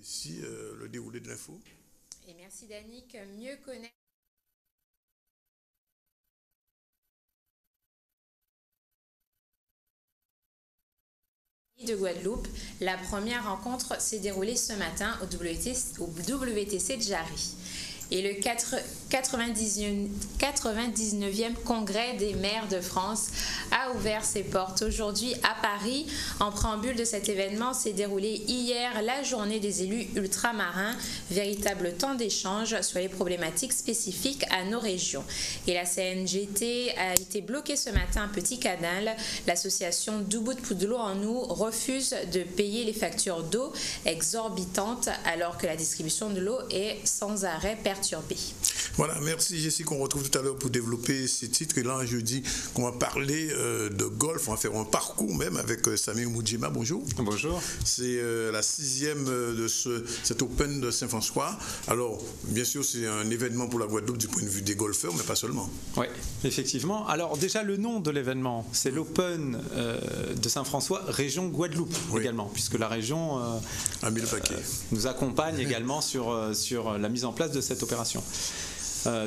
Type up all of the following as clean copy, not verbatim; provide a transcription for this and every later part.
ici le déroulé de l'info. Et merci Danick. Mieux connaître de Guadeloupe. La première rencontre s'est déroulée ce matin au WTC de Jarry. Et le 99e congrès des maires de France a ouvert ses portes aujourd'hui à Paris. En préambule de cet événement s'est déroulée hier la journée des élus ultramarins, véritable temps d'échange sur les problématiques spécifiques à nos régions. Et la CNGT a été bloquée ce matin à Petit-Canal. L'association Debout pour de l'eau en nous refuse de payer les factures d'eau exorbitantes alors que la distribution de l'eau est sans arrêt perturbée. Voilà, merci Jessica, on retrouve tout à l'heure pour développer ces titres. Et là, je dis qu'on va parler de golf, on va faire un parcours même avec Samir Moudjima. Bonjour. Bonjour. C'est la 6e de cet Open de Saint-François. Alors, bien sûr, c'est un événement pour la Guadeloupe du point de vue des golfeurs, mais pas seulement. Oui, effectivement. Alors déjà, le nom de l'événement, c'est l'Open de Saint-François, région Guadeloupe également, puisque la région a mis le paquet. Nous accompagne également sur la mise en place de cette opération.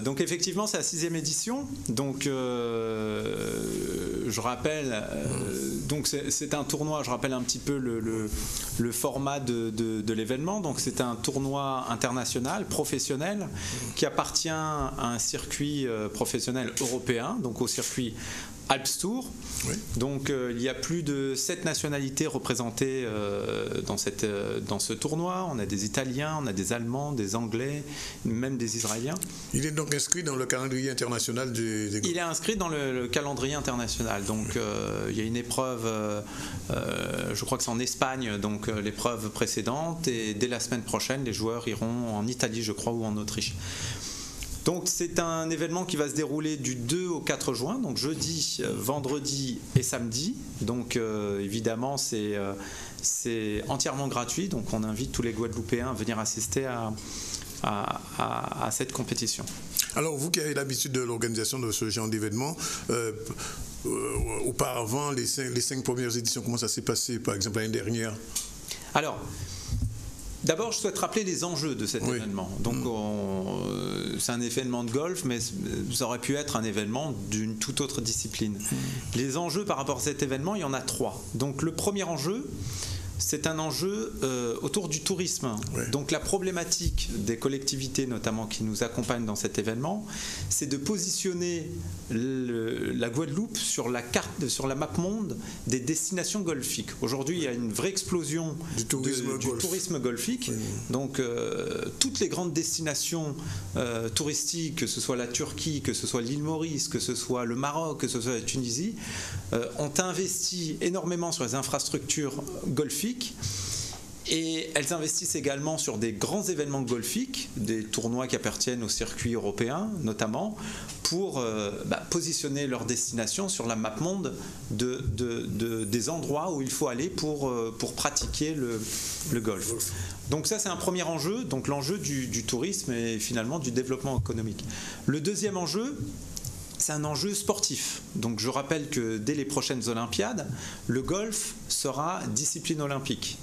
Donc effectivement c'est la 6e édition, donc je rappelle, donc c'est un tournoi, je rappelle un petit peu le format de l'événement. Donc c'est un tournoi international, professionnel, qui appartient à un circuit professionnel européen, donc au circuit Alps Tour. Oui. Donc il y a plus de 7 nationalités représentées dans ce tournoi. On a des Italiens, on a des Allemands, des Anglais, même des Israéliens. Il est donc inscrit dans le calendrier international des golfs. Il est inscrit dans le calendrier international. Donc il y a une épreuve, je crois que c'est en Espagne, donc l'épreuve précédente. Et dès la semaine prochaine, les joueurs iront en Italie, je crois, ou en Autriche. Donc c'est un événement qui va se dérouler du 2 au 4 juin, donc jeudi, vendredi et samedi. Donc évidemment c'est entièrement gratuit, donc on invite tous les Guadeloupéens à venir assister à cette compétition. Alors vous qui avez l'habitude de l'organisation de ce genre d'événement, auparavant les 5 premières éditions, comment ça s'est passé par exemple l'année dernière? Alors, d'abord, je souhaite rappeler les enjeux de cet événement. Donc, c'est un événement de golf, mais ça aurait pu être un événement d'une toute autre discipline. Les enjeux par rapport à cet événement, il y en a 3. Donc, le premier enjeu, c'est un enjeu autour du tourisme. Donc la problématique des collectivités, notamment qui nous accompagnent dans cet événement, c'est de positionner la Guadeloupe sur la carte, sur la map monde des destinations golfiques. Aujourd'hui, il y a une vraie explosion du tourisme golfique. Donc toutes les grandes destinations touristiques, que ce soit la Turquie, que ce soit l'île Maurice, que ce soit le Maroc, que ce soit la Tunisie, ont investi énormément sur les infrastructures golfiques. Et elles investissent également sur des grands événements golfiques, des tournois qui appartiennent au circuit européen notamment, pour positionner leur destination sur la map monde des endroits où il faut aller pour pratiquer le golf. Donc ça c'est un premier enjeu, donc l'enjeu du tourisme et finalement du développement économique. Le deuxième enjeu, c'est un enjeu sportif. Donc je rappelle que dès les prochaines Olympiades, le golf sera discipline olympique.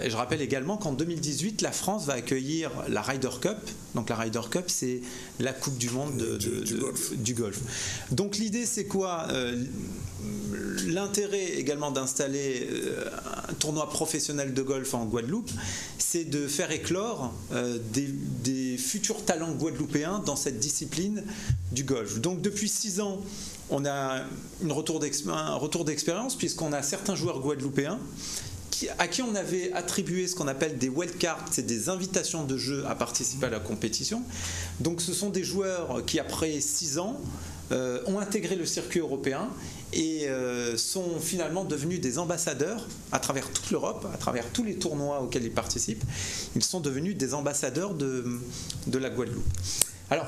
Et je rappelle également qu'en 2018, la France va accueillir la Ryder Cup. Donc la Ryder Cup, c'est la Coupe du Monde du golf. Donc l'idée, c'est quoi? L'intérêt également d'installer un tournoi professionnel de golf en Guadeloupe, c'est de faire éclore des futurs talents guadeloupéens dans cette discipline du golf. Donc depuis 6 ans, on a un retour d'expérience puisqu'on a certains joueurs guadeloupéens à qui on avait attribué ce qu'on appelle des wildcards, c'est des invitations de jeu à participer à la compétition. Donc ce sont des joueurs qui, après 6 ans, ont intégré le circuit européen et sont finalement devenus des ambassadeurs à travers toute l'Europe, à travers tous les tournois auxquels ils participent. Ils sont devenus des ambassadeurs de la Guadeloupe. Alors,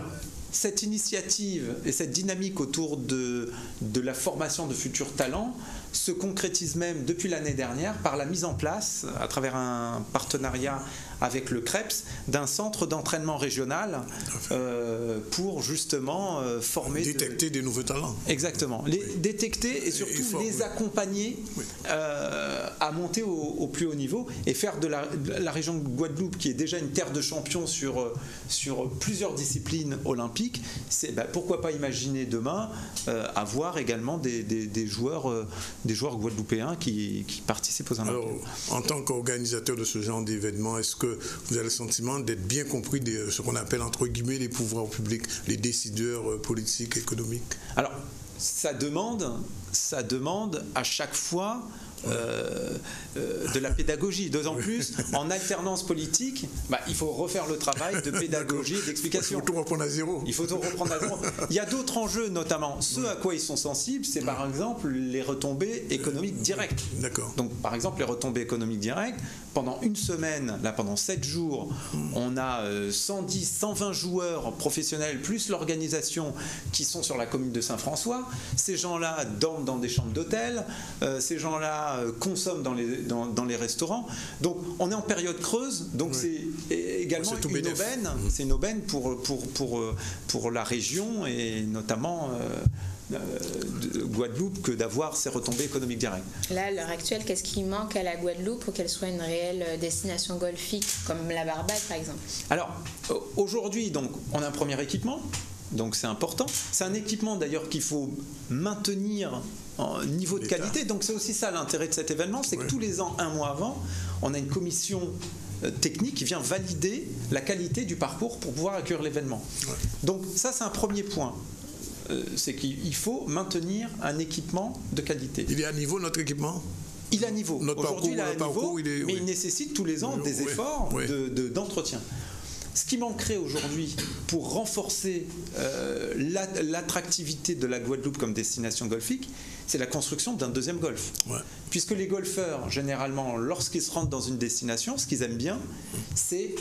cette initiative et cette dynamique autour de la formation de futurs talents se concrétise même depuis l'année dernière par la mise en place, à travers un partenariat avec le CREPS, d'un centre d'entraînement régional pour justement former... Détecter des nouveaux talents. Exactement. Les détecter et surtout les accompagner à monter au plus haut niveau et faire de la région de Guadeloupe, qui est déjà une terre de champions sur plusieurs disciplines olympiques, pourquoi pas imaginer demain avoir également des joueurs guadeloupéens qui participent aux Olympiades. Alors, en tant qu'organisateur de ce genre d'événement, est-ce que vous avez le sentiment d'être bien compris de ce qu'on appelle entre guillemets les pouvoirs publics, les décideurs politiques, économiques? Alors, ça demande à chaque fois de la pédagogie, d'autant plus en alternance politique, il faut refaire le travail de pédagogie et d'explication. Il faut tout reprendre à zéro. Il y a d'autres enjeux, notamment ceux à quoi ils sont sensibles, c'est par exemple les retombées économiques directes. D'accord. Donc par exemple les retombées économiques directes, pendant une semaine, pendant 7 jours, on a 110, 120 joueurs professionnels plus l'organisation qui sont sur la commune de Saint-François. Ces gens-là dorment dans des chambres d'hôtel, ces gens-là consomment dans les restaurants. Donc on est en période creuse, donc c'est également une aubaine pour la région et notamment de Guadeloupe que d'avoir ces retombées économiques directes. Là, à l'heure actuelle, qu'est-ce qui manque à la Guadeloupe pour qu'elle soit une réelle destination golfique, comme la Barbade par exemple? Alors, aujourd'hui, donc, on a un premier équipement, donc c'est important. C'est un équipement d'ailleurs qu'il faut maintenir en niveau de qualité, donc c'est aussi ça l'intérêt de cet événement, c'est que tous les ans, un mois avant, on a une commission technique qui vient valider la qualité du parcours pour pouvoir accueillir l'événement. Donc ça, c'est un premier point. C'est qu'il faut maintenir un équipement de qualité. Il est à niveau, notre équipement? Il est à niveau. Aujourd'hui, il est à niveau, mais il nécessite tous les ans des efforts d'entretien. Ce qui manquerait aujourd'hui pour renforcer l'attractivité de la Guadeloupe comme destination golfique, c'est la construction d'un deuxième golf. Puisque les golfeurs, généralement, lorsqu'ils se rendent dans une destination, ce qu'ils aiment bien, c'est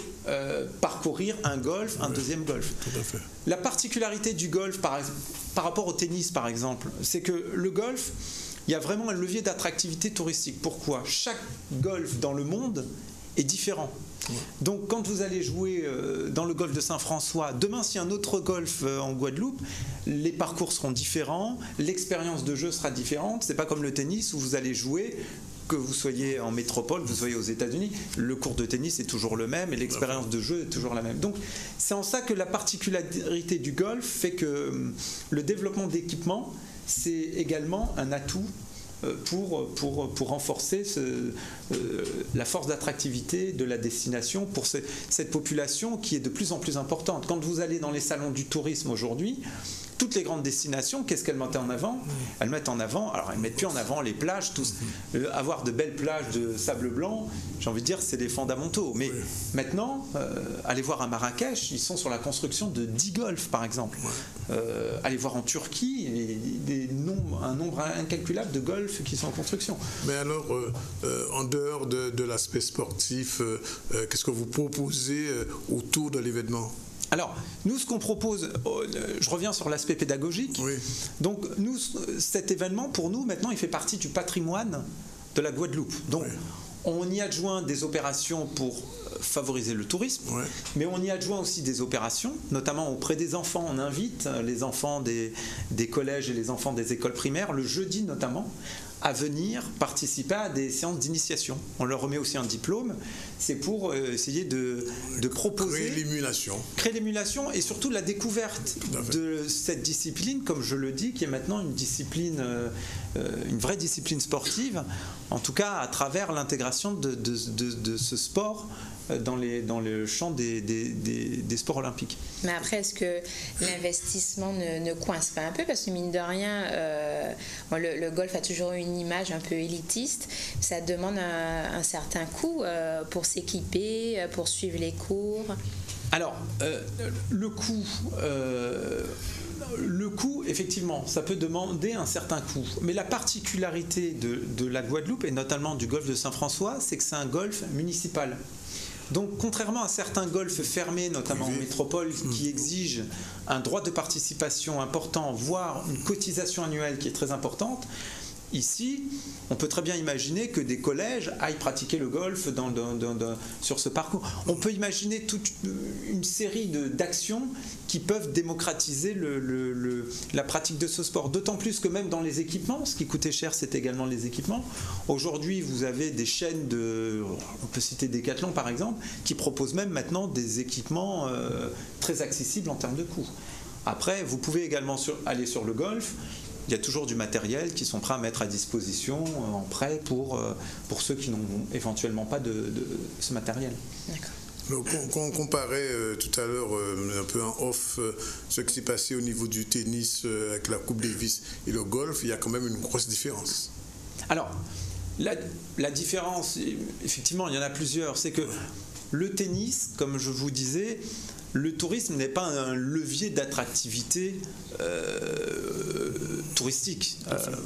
parcourir un golf, un deuxième golf. Tout à fait. La particularité du golf, par rapport au tennis, par exemple, c'est que le golf, il y a vraiment un levier d'attractivité touristique. Pourquoi? Chaque golf dans le monde est différent. Donc quand vous allez jouer dans le golfe de Saint-François, demain s'il y a un autre golfe en Guadeloupe, les parcours seront différents, l'expérience de jeu sera différente. C'est pas comme le tennis où vous allez jouer, que vous soyez en métropole, que vous soyez aux États-Unis, le cours de tennis est toujours le même et l'expérience de jeu est toujours la même. Donc c'est en ça que la particularité du golf fait que le développement d'équipements, c'est également un atout pour renforcer la force d'attractivité de la destination pour cette population qui est de plus en plus importante. Quand vous allez dans les salons du tourisme aujourd'hui, toutes les grandes destinations, qu'est-ce qu'elles mettent en avant? Elles mettent en avant, alors elles mettent plus en avant les plages, avoir de belles plages de sable blanc, j'ai envie de dire c'est des fondamentaux. Mais maintenant, allez voir à Marrakech, ils sont sur la construction de 10 golfs par exemple. Allez voir en Turquie, un nombre incalculable de golfs qui sont en construction. Mais alors, en dehors de l'aspect sportif, qu'est-ce que vous proposez autour de l'événement? Alors, nous, ce qu'on propose, je reviens sur l'aspect pédagogique. Donc, nous, cet événement, pour nous, maintenant, il fait partie du patrimoine de la Guadeloupe. Donc, on y adjoint des opérations pour favoriser le tourisme, mais on y adjoint aussi des opérations, notamment auprès des enfants. On invite les enfants des collèges et les enfants des écoles primaires, le jeudi notamment, à venir participer à des séances d'initiation. On leur remet aussi un diplôme. C'est pour essayer de proposer... Créer l'émulation et surtout la découverte de cette discipline, comme je le dis, qui est maintenant une discipline, une vraie discipline sportive, en tout cas à travers l'intégration de ce sport dans le champ des sports olympiques. Mais après, est-ce que l'investissement ne coince pas un peu? Parce que mine de rien, le golf a toujours eu une image un peu élitiste. Ça demande un certain coût pour s'équiper, pour suivre les cours. Alors, le coût, effectivement, ça peut demander un certain coût. Mais la particularité de la Guadeloupe, et notamment du golfe de Saint-François, c'est que c'est un golfe municipal. Donc, contrairement à certains golfs fermés, notamment en métropole, qui exigent un droit de participation important, voire une cotisation annuelle qui est très importante, ici, on peut très bien imaginer que des collèges aillent pratiquer le golf sur ce parcours. On peut imaginer toute une série d'actions qui peuvent démocratiser la pratique de ce sport. D'autant plus que même dans les équipements, ce qui coûtait cher, c'est également les équipements. Aujourd'hui, vous avez des chaînes on peut citer Decathlon par exemple, qui proposent même maintenant des équipements très accessibles en termes de coûts. Après, vous pouvez également aller sur le golf. Il y a toujours du matériel qui sont prêts à mettre à disposition en prêt pour ceux qui n'ont éventuellement pas de ce matériel. D'accord. Donc, on comparait tout à l'heure un peu en off ce qui s'est passé au niveau du tennis avec la Coupe Davis et le golf, il y a quand même une grosse différence. Alors, la différence, effectivement, il y en a plusieurs. C'est que le tennis, comme je vous disais, le tourisme n'est pas un levier d'attractivité touristique.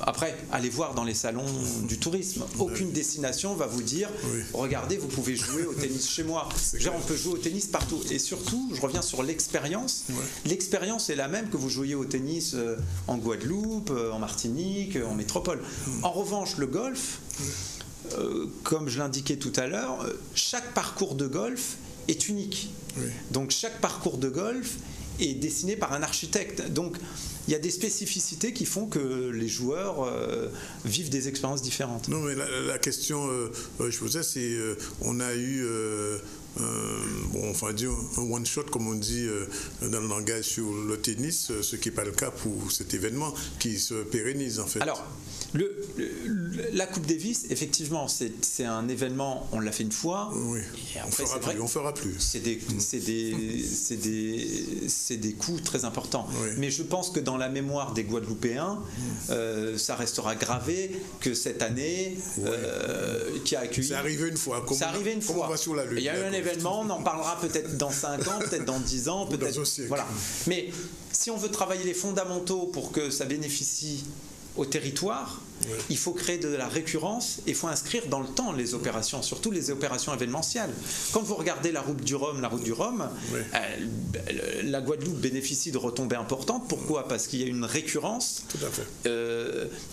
Après, allez voir dans les salons du tourisme. Aucune destination va vous dire regardez, vous pouvez jouer au tennis chez moi. On peut jouer au tennis partout. Et surtout, je reviens sur l'expérience. L'expérience est la même que vous jouiez au tennis en Guadeloupe, en Martinique, en métropole. En revanche, le golf, comme je l'indiquais tout à l'heure, chaque parcours de golf est unique. Donc chaque parcours de golf est dessiné par un architecte. Donc il y a des spécificités qui font que les joueurs vivent des expériences différentes. Non, mais la question je posais, c'est on a eu enfin dire un one shot comme on dit dans le langage sur le tennis, ce qui n'est pas le cas pour cet événement qui se pérennise en fait. Alors la Coupe Davis, effectivement, c'est un événement, on l'a fait une fois. Oui. Et après, on fera plus. C'est des coûts très importants. Mais je pense que dans la mémoire des Guadeloupéens, ça restera gravé que cette année qui a accueilli. C'est arrivé une fois. C'est arrivé une fois. On va sur la Lune. Il y a eu un événement, on en parlera peut-être dans 5 ans, peut-être dans 10 ans, peut-être. Dans un siècle. Voilà. Mais si on veut travailler les fondamentaux pour que ça bénéficie au territoire, il faut créer de la récurrence et il faut inscrire dans le temps les opérations, surtout les opérations événementielles. Quand vous regardez la route du Rhum, la Guadeloupe bénéficie de retombées importantes. Pourquoi ? Parce qu'il y a une récurrence. Tout à fait.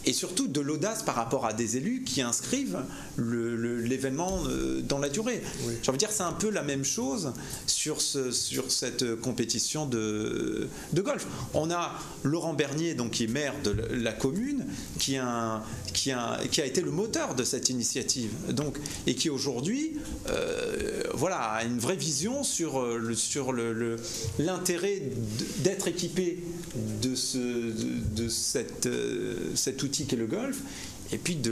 Et surtout de l'audace par rapport à des élus qui inscrivent l'événement dans la durée. J'ai envie de dire, c'est un peu la même chose sur cette compétition de golf. On a Laurent Bernier, donc, qui est maire de la commune, qui a été le moteur de cette initiative, donc, et qui aujourd'hui a une vraie vision sur l'intérêt d'être équipé de cet outil qu'est le golf, et puis de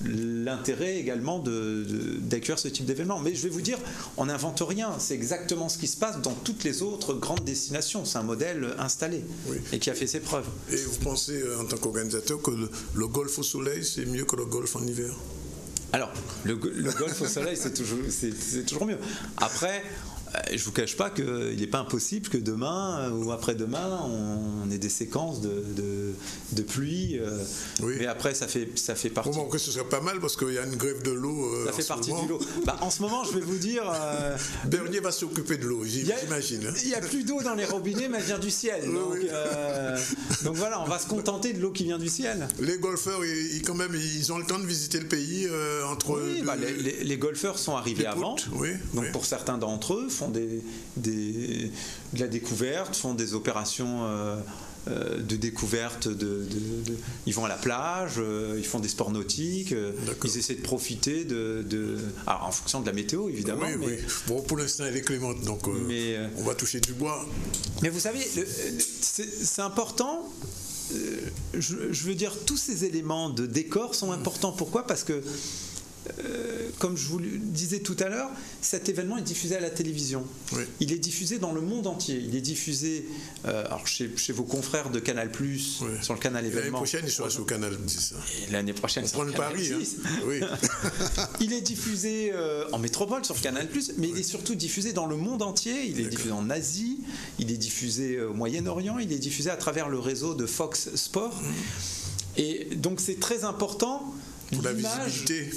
l'intérêt également d'accueillir ce type d'événement. Mais je vais vous dire, on n'invente rien, c'est exactement ce qui se passe dans toutes les autres grandes destinations, c'est un modèle installé et qui a fait ses preuves. Et vous pensez en tant qu'organisateur que le golf au soleil c'est mieux que le golf en hiver? Alors, le golf au soleil c'est toujours mieux. Après, je ne vous cache pas qu'il n'est pas impossible que demain ou après-demain on ait des séquences de pluie. Mais après, ça fait partie. Bon, que ce serait pas mal parce qu'il y a une grève de l'eau. Ça fait partie du lot. En ce moment, je vais vous dire. Bernier va s'occuper de l'eau, j'imagine. Il n'y a plus d'eau dans les robinets, mais elle vient du ciel. Donc voilà, on va se contenter de l'eau qui vient du ciel. Les golfeurs, quand même, ils ont le temps de visiter le pays entre. Oui, les golfeurs sont arrivés avant. Donc pour certains d'entre eux, font de la découverte, font des opérations de découverte, ils vont à la plage, ils font des sports nautiques, ils essaient de profiter alors en fonction de la météo évidemment. Oui. Bon, pour l'instant elle est clémente, donc on va toucher du bois. Mais vous savez, c'est important. Je veux dire, tous ces éléments de décor sont importants. Pourquoi ? Parce que comme je vous le disais tout à l'heure, cet événement est diffusé à la télévision. Il est diffusé dans le monde entier. Il est diffusé chez vos confrères de Canal+, sur le canal événement. L'année prochaine, il sera sur Canal 10. Et l'année prochaine, on prend le pari. Il est diffusé en métropole sur Canal+, mais il est surtout diffusé dans le monde entier. Il est diffusé en Asie, il est diffusé au Moyen-Orient, il est diffusé à travers le réseau de Fox Sports. Et donc c'est très important. Pour la visibilité.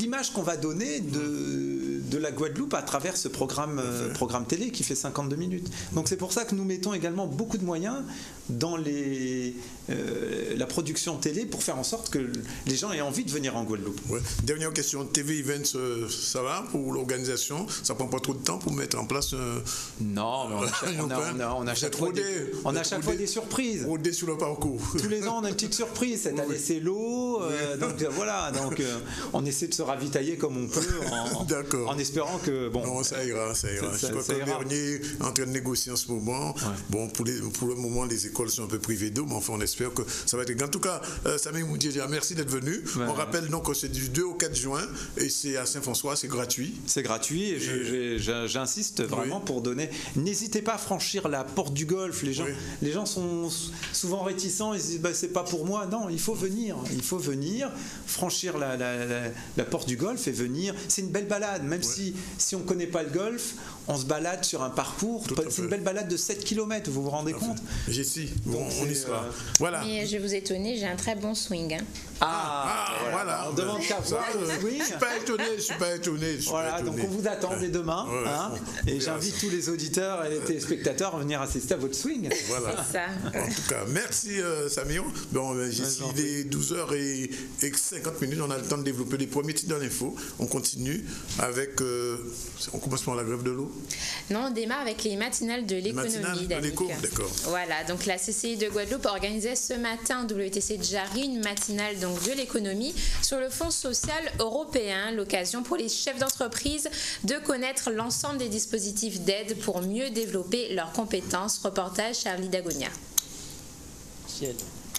L'image qu'on va donner de de la Guadeloupe à travers ce programme télé qui fait 52 minutes. Donc c'est pour ça que nous mettons également beaucoup de moyens dans la production télé pour faire en sorte que les gens aient envie de venir en Guadeloupe. Ouais. Dernière question, TV Events, ça va pour l'organisation? Ça prend pas trop de temps pour mettre en place Non, mais on a à chaque fois des surprises. Rodé sur le parcours. Tous les ans, on a une petite surprise. Cette année, c'est l'eau. Donc voilà, on essaie de se ravitailler comme on peut en espérant que... Bon, non, ça ira. Je crois que le dernier est en train de négocier en ce moment. Ouais. Bon, pour le moment, les écoles sont un peu privées d'eau, mais enfin, on espère que ça va être... En tout cas, Samy Moudjia, merci d'être venu. Ouais. On rappelle donc que c'est du 2 au 4 juin et c'est à Saint-François, c'est gratuit. C'est gratuit et j'insiste vraiment pour donner... N'hésitez pas à franchir la porte du golf. Les gens sont souvent réticents, ils se disent c'est pas pour moi. Non, il faut venir, franchir la porte du golf et venir. C'est une belle balade, même si on ne connaît pas le golf, on se balade sur un parcours. C'est une belle balade de 7 km, vous vous rendez compte? Jessie, on y sera. Voilà. Mais je vais vous étonner, j'ai un très bon swing. Voilà. On demande qu'à voir le swing. Je suis pas étonné. Voilà, donc on vous attend dès demain. Et j'invite tous les auditeurs et les téléspectateurs à venir assister à votre swing. Voilà. C'est ça. En tout cas, merci Samir. Bon, Jessie, il est 12h50, on a le temps de développer les premiers titres dans l'info. On continue avec... on commence par la grève de l'eau? Non, on démarre avec les matinales de l'économie. D'accord. Voilà, donc la CCI de Guadeloupe organisait ce matin au WTC de Jarry une matinale donc, de l'économie sur le Fonds social européen. L'occasion pour les chefs d'entreprise de connaître l'ensemble des dispositifs d'aide pour mieux développer leurs compétences. Reportage Charlie Dagonia.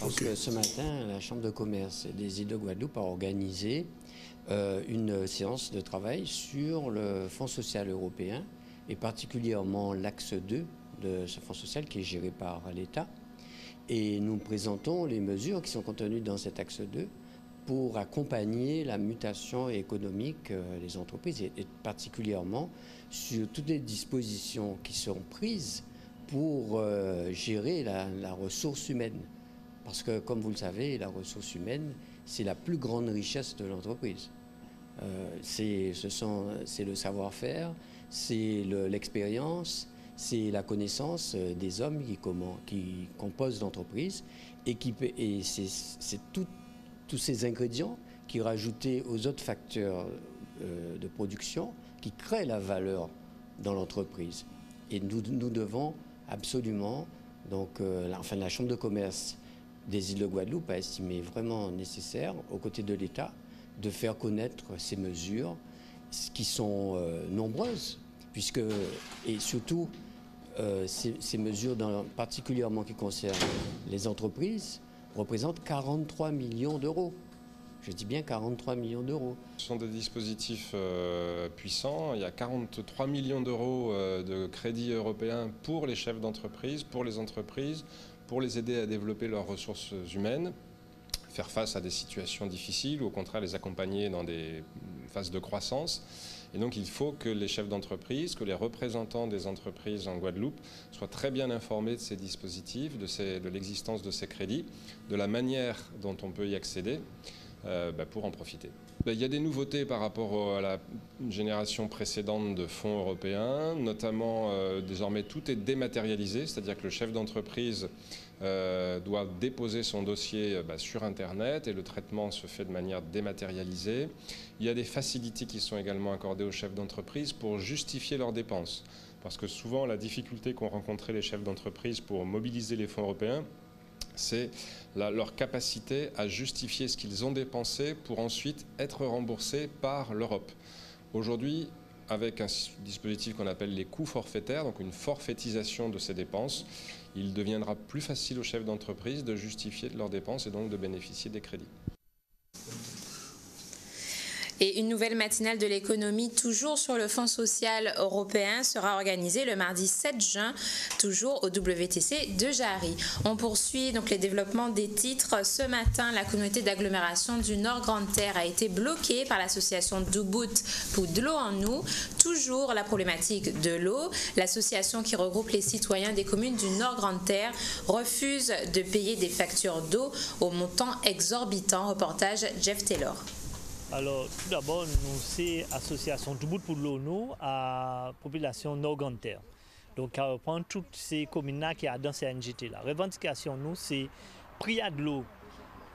Parce que ce matin, la Chambre de commerce des îles de Guadeloupe a organisé une séance de travail sur le Fonds social européen et particulièrement l'axe 2 de ce fonds social qui est géré par l'État. Et nous présentons les mesures qui sont contenues dans cet axe 2 pour accompagner la mutation économique des entreprises et particulièrement sur toutes les dispositions qui sont prises pour gérer la ressource humaine. Parce que, comme vous le savez, la ressource humaine, c'est la plus grande richesse de l'entreprise. C'est le savoir-faire, c'est l'expérience, c'est la connaissance des hommes qui composent l'entreprise et c'est tous ces ingrédients qui, rajoutés aux autres facteurs de production, qui créent la valeur dans l'entreprise. Et nous devons absolument, la Chambre de commerce des îles de Guadeloupe a estimé vraiment nécessaire, aux côtés de l'État, de faire connaître ces mesures qui sont nombreuses, et surtout ces mesures particulièrement qui concernent les entreprises représentent 43 millions d'euros. Je dis bien 43 millions d'euros. Ce sont des dispositifs puissants. Il y a 43 millions d'euros de crédits européens pour les chefs d'entreprise, pour les entreprises, pour les aider à développer leurs ressources humaines, faire face à des situations difficiles ou au contraire les accompagner dans des phases de croissance. Et donc il faut que les chefs d'entreprise, que les représentants des entreprises en Guadeloupe soient très bien informés de ces dispositifs, de l'existence de ces crédits, de la manière dont on peut y accéder pour en profiter. Il y a des nouveautés par rapport à la génération précédente de fonds européens, notamment désormais tout est dématérialisé, c'est-à-dire que le chef d'entreprise doit déposer son dossier sur Internet et le traitement se fait de manière dématérialisée. Il y a des facilités qui sont également accordées aux chefs d'entreprise pour justifier leurs dépenses. Parce que souvent, la difficulté qu'ont rencontré les chefs d'entreprise pour mobiliser les fonds européens, c'est leur capacité à justifier ce qu'ils ont dépensé pour ensuite être remboursés par l'Europe. Aujourd'hui, avec un dispositif qu'on appelle les coûts forfaitaires, donc une forfaitisation de ces dépenses, il deviendra plus facile aux chefs d'entreprise de justifier de leurs dépenses et donc de bénéficier des crédits. Et une nouvelle matinale de l'économie, toujours sur le Fonds social européen, sera organisée le mardi 7 juin, toujours au WTC de Jarry. On poursuit donc les développements des titres. Ce matin, la communauté d'agglomération du Nord Grande Terre a été bloquée par l'association Dubut pour de l'eau en nous. Toujours la problématique de l'eau. L'association qui regroupe les citoyens des communes du Nord Grande Terre refuse de payer des factures d'eau au montant exorbitant. Reportage Jeff Taylor. Alors, tout d'abord, nous, c'est l'association Tout bout pour l'eau à la population Norgantaire. Donc, à reprendre toutes ces communes-là qui sont dans ces NGT. La revendication, nous, c'est prix à de l'eau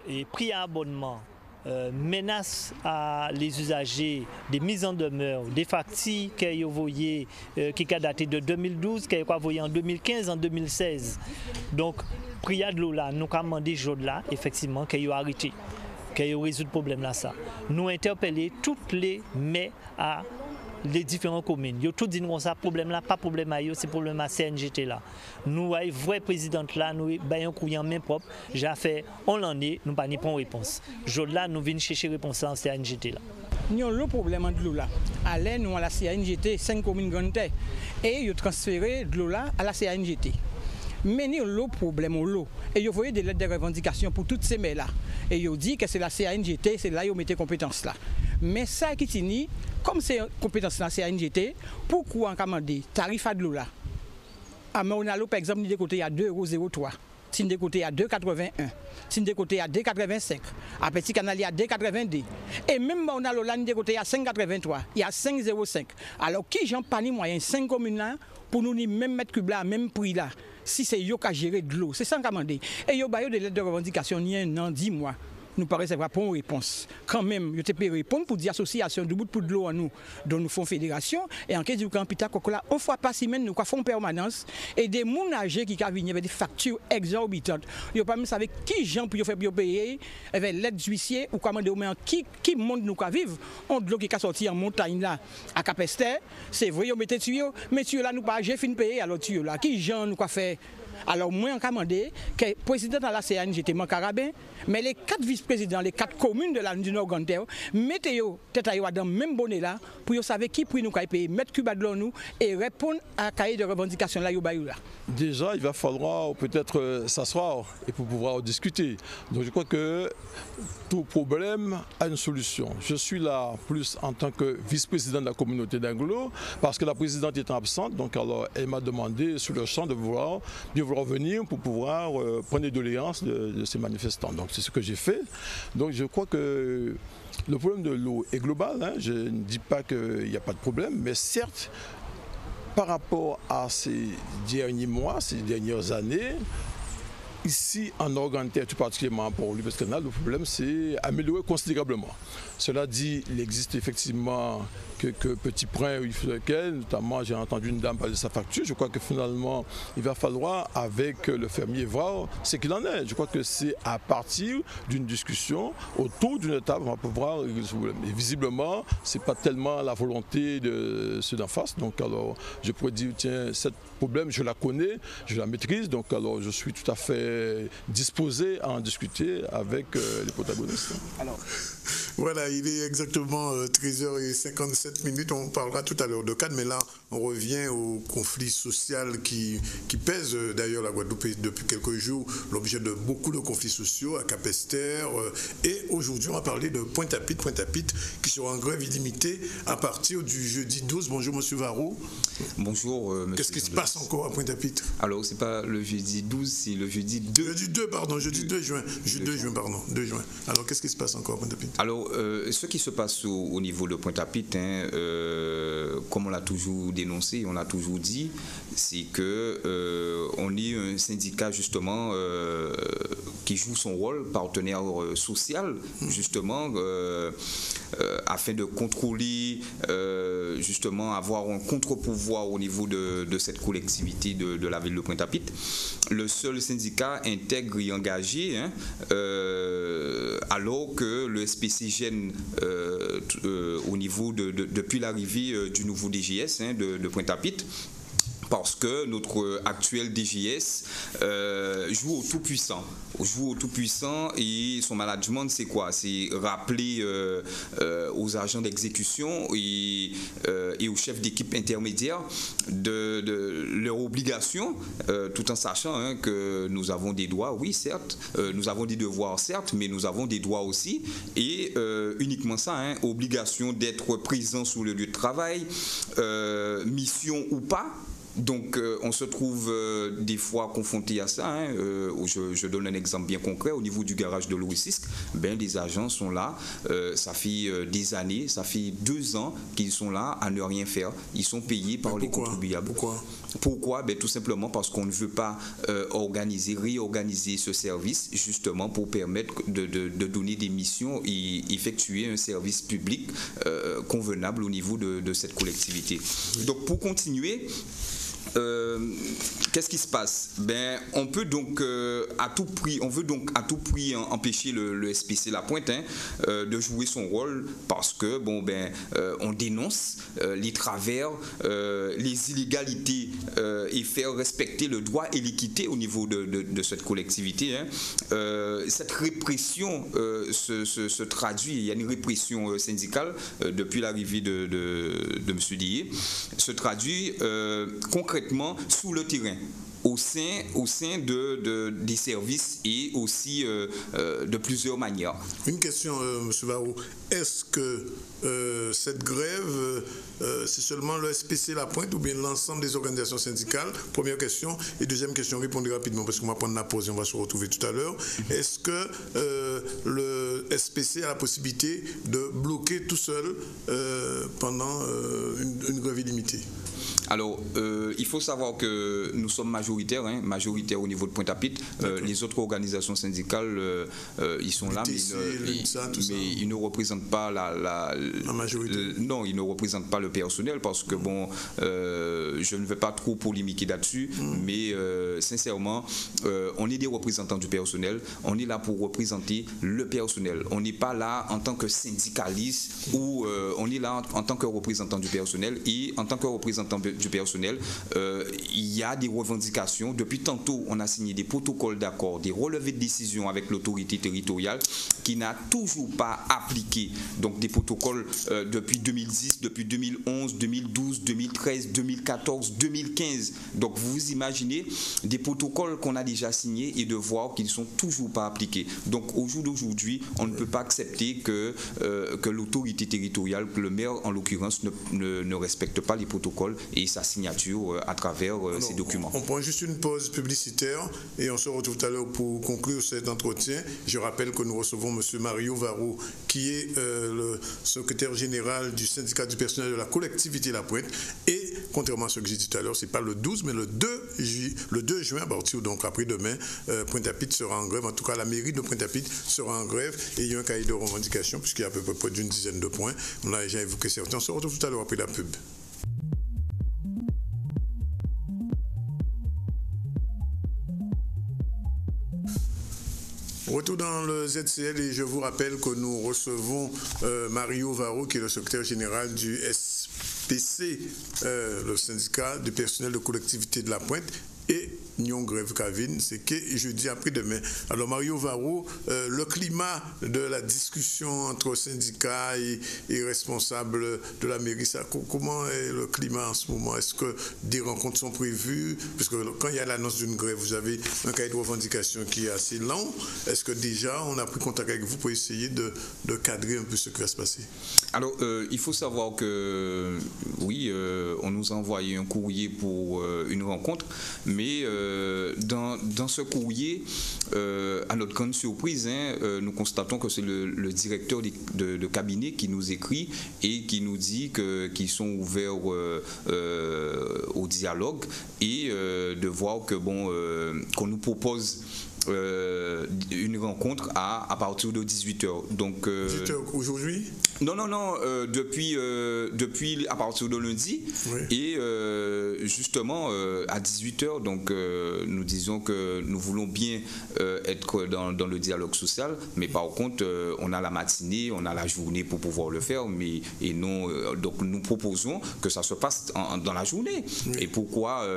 et prix à abonnement, menace à les usagers, des mises en demeure, des factures qui ont voyé, qui ont daté de 2012, qui ont voyé en 2015, en 2016. Donc, prix à de l'eau là, nous avons demandé là, effectivement, qu'ils ont arrêté. Qui résout le problème là ça. Nous interpeller toutes les maires à les différentes communes. Ils ont tout dit nous ça problème là, pas problème à eux, c'est problème à CNGT là. Nous avons vrai présidente là, nous avons un courrier en main propre, j'ai fait on l'en est, nous pas ni prendre réponse. Jour là nous venons chercher réponse en CNGT là. Nous avons le problème de l'eau là. Allez nous à la CNGT 5 communes grandes et ils ont transféré de l'eau là à la CNGT. Mais nous avons le problème de l'eau. Et ils ont envoyé des lettres de revendication pour toutes ces maires là. Et ils ont dit que c'est la CNGT, c'est là qu'ils ont mis compétences là. Mais ça qui est comme c'est compétence de la CNGT, pourquoi on commande tarif à de l'eau là? À Maunalo, par exemple, il y a côté à 2,03 €. Si on côté à 2,81, si on côté à 2,85, à Petit Canal il y a 2,82. Et même Maunalo là, on côté à 5,83, il y a 5,05. Alors qui j'en pas ni moyen 5 communes là pour nous même mettre cube là, même prix là. Si c'est eux qui a géré de l'eau, c'est ça qu'on a demandé. Et ils ont des lettres de revendication, il y a un an, 10 mois. Nous paraît recevoir pas une réponse. Quand même, ils ont pu répondre pour dire association de bout pour de l'eau à nous, dont nous faisons fédération. Et en cas du campita, une fois par semaine, nous faisons permanence. Et des gens âgés qui viennent avec des factures exorbitantes. Ils ne savent pas savoir qui gens pour faire payer, avec l'aide d'huissier ou comment demander qui monde nous vivre. On de l'eau qui est sorti en montagne là, à Capester. C'est vrai, ils mettent tuyaux, mais tuyaux là, nous pas j'ai fini de payer, alors tuyaux là. Qui gens nous fait? Alors moi, on a demandé que le président de la CNGT, Mancarabin, mais les 4 vice-présidents, les 4 communes de la du Nord-Gantaire, mettez-vous tête dans le même bonnet là, pour savoir qui prix nous payer, mettre Cuba de nous et répondre à la cahier de revendication là. Déjà, il va falloir peut-être s'asseoir et pour pouvoir discuter. Donc je crois que tout problème a une solution. Je suis là plus en tant que vice-président de la communauté d'Anglo, parce que la présidente étant absente, donc alors elle m'a demandé sur le champ de vouloir venir pour pouvoir prendre les doléances de ces manifestants. Donc c'est ce que j'ai fait. Donc je crois que le problème de l'eau est global. Hein. Je ne dis pas qu'il n'y a pas de problème, mais certes, par rapport à ces derniers mois, ces dernières années, ici en Nord-Gantaire, tout particulièrement pour l'Ulysse-Canal, le problème c'est amélioré considérablement. Cela dit, il existe effectivement quelques petits points sur lesquels, notamment j'ai entendu une dame parler de sa facture. Je crois que finalement, il va falloir avec le fermier voir ce qu'il en est. Je crois que c'est à partir d'une discussion autour d'une table qu'on va pouvoir régler ce problème. Et visiblement, ce n'est pas tellement la volonté de ceux d'en face. Donc alors, je pourrais dire, tiens, ce problème, je la connais, je la maîtrise. Donc alors, je suis tout à fait disposé à en discuter avec les protagonistes. Alors, voilà, il est exactement 13h57. On parlera tout à l'heure de Cannes, mais là, on revient au conflit social qui pèse d'ailleurs la Guadeloupe depuis quelques jours, l'objet de beaucoup de conflits sociaux à Capester. Et aujourd'hui, on va parler de Pointe-à-Pitre qui sera en grève illimitée à partir du jeudi 12. Bonjour, monsieur Varro. Bonjour, monsieur. Qu'est-ce qui se passe encore à Pointe-à-Pitre? Alors, c'est pas le jeudi 12, c'est le jeudi 2. Jeudi 2, pardon, jeudi 2 juin. 2 juin. Alors, qu'est-ce qui se passe encore à Pointe-à-Pitre? Alors, ce qui se passe au niveau de Pointe-à-Pitre, comme on l'a toujours dénoncé, on l'a toujours dit, c'est que on est un syndicat justement qui joue son rôle partenaire social justement afin de contrôler justement avoir un contre-pouvoir au niveau de cette collectivité de la ville de Pointe-à-Pitre. Le seul syndicat intègre et engagé alors que le SPCGN au niveau depuis l'arrivée du nouveau DGS de Pointe-à-Pitre, parce que notre actuel DGS joue au tout-puissant. Et son management, c'est quoi? C'est rappeler aux agents d'exécution et aux chefs d'équipe intermédiaires de leur obligation, tout en sachant que nous avons des droits, oui, certes, nous avons des devoirs, certes, mais nous avons des droits aussi. Et uniquement ça, obligation d'être présent sur le lieu de travail, mission ou pas. Donc, on se trouve des fois confronté à ça. Hein, je donne un exemple bien concret. Au niveau du garage de Louis VI, les agents sont là. Ça fait des années, ça fait 2 ans qu'ils sont là à ne rien faire. Ils sont payés par les contribuables. Pourquoi? Tout simplement parce qu'on ne veut pas réorganiser ce service, justement pour permettre de donner des missions et effectuer un service public convenable au niveau de cette collectivité. Donc, pour continuer, qu'est-ce qui se passe? On peut donc à tout prix empêcher le SPC La Pointe de jouer son rôle, parce que on dénonce les travers, les illégalités et faire respecter le droit et l'équité au niveau de cette collectivité. Cette répression se traduit, il y a une répression syndicale depuis l'arrivée de M. Dié, se traduit concrètement sous le terrain, au sein des services et aussi de plusieurs manières. Une question, M. Varou. Est-ce que cette grève, c'est seulement le SPC La Pointe ou bien l'ensemble des organisations syndicales? Première question. Et deuxième question, répondez rapidement parce qu'on va prendre la pause et on va se retrouver tout à l'heure. Est-ce que le SPC a la possibilité de bloquer tout seul pendant une grève illimitée? Alors, il faut savoir que nous sommes majoritaires au niveau de Pointe-à-Pitre. Les autres organisations syndicales, ils sont là, mais ils ne représentent pas la majorité. Non, ils ne représentent pas le personnel, parce que je ne vais pas trop polémiquer là-dessus, mais sincèrement, on est des représentants du personnel. On est là pour représenter le personnel. On n'est pas là en tant que syndicaliste, ou on est là en tant que représentant du personnel. Et en tant que représentant du personnel, il y a des revendications. Depuis tantôt, on a signé des protocoles d'accord, des relevés de décision avec l'autorité territoriale qui n'a toujours pas appliqué. Donc des protocoles depuis 2010, depuis 2011, 2012, 2013, 2014, 2015. Donc vous imaginez des protocoles qu'on a déjà signés et de voir qu'ils ne sont toujours pas appliqués. Donc au jour d'aujourd'hui, on ne peut pas accepter que l'autorité territoriale, que le maire en l'occurrence, ne respecte pas les protocoles et sa signature à travers ces documents. On prend juste une pause publicitaire et on se retrouve tout à l'heure pour conclure cet entretien. Je rappelle que nous recevons M. Mario Varou, qui est le secrétaire général du syndicat du personnel de la collectivité La Pointe. Et contrairement à ce que j'ai dit tout à l'heure, ce n'est pas le 12, mais le 2 juin, à partir donc après-demain, Pointe-à-Pitre sera en grève. En tout cas, la mairie de Pointe-à-Pitre sera en grève et il y a un cahier de revendications, puisqu'il y a à peu près d'une dizaine de points. On a déjà évoqué certains. On se retrouve tout à l'heure après la pub. Retour dans le ZCL et je vous rappelle que nous recevons Mario Varou, qui est le secrétaire général du SPC, le syndicat du personnel de collectivité de La Pointe, et Nyon Grève Kavin, c'est que jeudi après-demain. Alors Mario Varou, le climat de la discussion entre syndicats et responsables de la mairie, comment est le climat en ce moment? Est-ce que des rencontres sont prévues? Parce que quand il y a l'annonce d'une grève, vous avez un cahier de revendication qui est assez long. Est-ce que déjà on a pris contact avec vous pour essayer de cadrer un peu ce qui va se passer? Alors, il faut savoir que oui, on nous a envoyé un courrier pour une rencontre, mais dans ce courrier, à notre grande surprise, nous constatons que c'est le directeur de cabinet qui nous écrit et qui nous dit qu'ils sont ouverts au dialogue et de voir que qu'on nous propose une rencontre à partir de 18h. Donc 18h aujourd'hui? Non, depuis à partir de lundi. Oui. Et justement à 18h, donc nous disons que nous voulons bien être dans le dialogue social, mais par contre on a la matinée, on a la journée pour pouvoir le faire, donc nous proposons que ça se passe dans la journée. Oui. Et pourquoi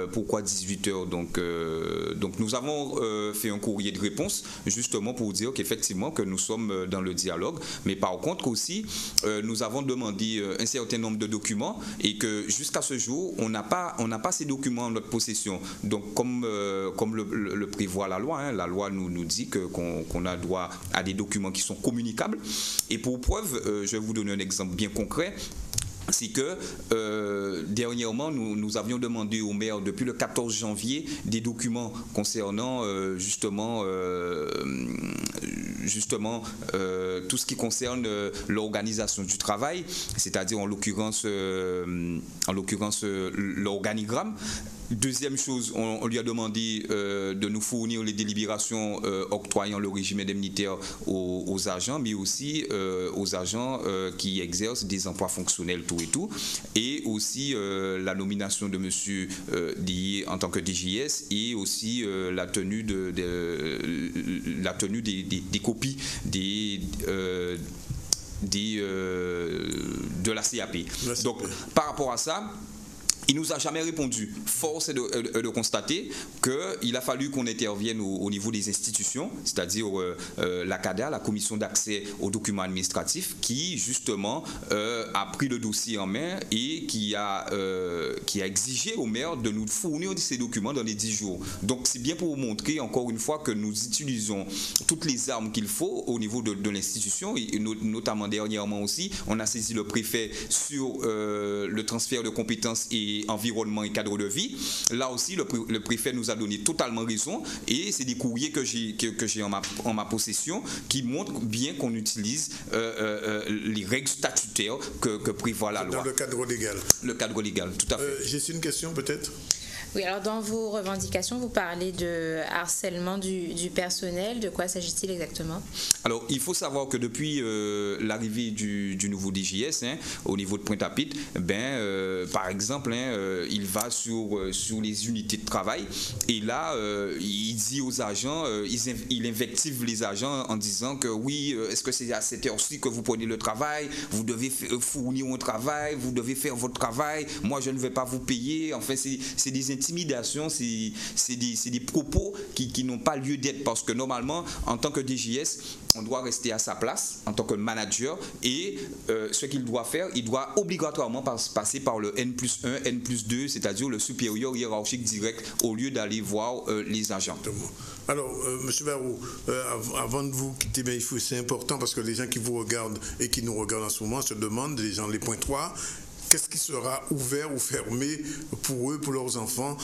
18h? Donc nous avons fait un courrier de réponse justement pour dire qu'effectivement que nous sommes dans le dialogue, mais par contre aussi nous avons demandé un certain nombre de documents et que jusqu'à ce jour on n'a pas ces documents en notre possession. Donc comme le prévoit la loi, la loi nous dit qu'on a droit à des documents qui sont communicables. Et pour preuve, je vais vous donner un exemple bien concret. c'est que dernièrement, nous avions demandé au maire depuis le 14 janvier des documents concernant justement tout ce qui concerne l'organisation du travail, c'est-à-dire en l'occurrence l'organigramme. Deuxième chose, on lui a demandé de nous fournir les délibérations octroyant le régime indemnitaire aux agents, mais aussi aux agents qui exercent des emplois fonctionnels, tout et tout, et aussi la nomination de monsieur Dié en tant que DGS, et aussi la tenue des copies de la CAP. Donc, par rapport à ça, il ne nous a jamais répondu. Force est de constater qu'il a fallu qu'on intervienne au niveau des institutions, c'est-à-dire la CADA, la commission d'accès aux documents administratifs, qui justement a pris le dossier en main et qui a exigé au maire de nous fournir ces documents dans les 10 jours. Donc c'est bien pour vous montrer encore une fois que nous utilisons toutes les armes qu'il faut au niveau de l'institution, et notamment dernièrement aussi, on a saisi le préfet sur le transfert de compétences et environnement et cadre de vie. Là aussi, le préfet nous a donné totalement raison, et c'est des courriers que j'ai en ma possession qui montrent bien qu'on utilise les règles statutaires que prévoit la loi. Dans le cadre légal. Le cadre légal, tout à fait. J'ai une question peut-être. Oui, alors dans vos revendications, vous parlez de harcèlement du personnel. De quoi s'agit-il exactement? Alors, il faut savoir que depuis l'arrivée du nouveau DGS, au niveau de Pointe-à-Pitre, par exemple, il va sur les unités de travail, et là, il dit aux agents, il invective les agents en disant que oui, est-ce que c'est à cette heure-ci que vous prenez le travail, vous devez fournir un travail, vous devez faire votre travail, moi je ne vais pas vous payer. Enfin, c'est des intimidations, c'est des propos qui n'ont pas lieu d'être, parce que normalement, en tant que DGS, on doit rester à sa place en tant que manager, et ce qu'il doit faire, il doit obligatoirement passer par le N+1, N+2, c'est-à-dire le supérieur hiérarchique direct, au lieu d'aller voir les agents. Alors, M. Barou, avant de vous quitter, c'est important parce que les gens qui vous regardent et qui nous regardent en ce moment se demandent, les gens les points 3, qu'est-ce qui sera ouvert ou fermé pour eux, pour leurs enfants,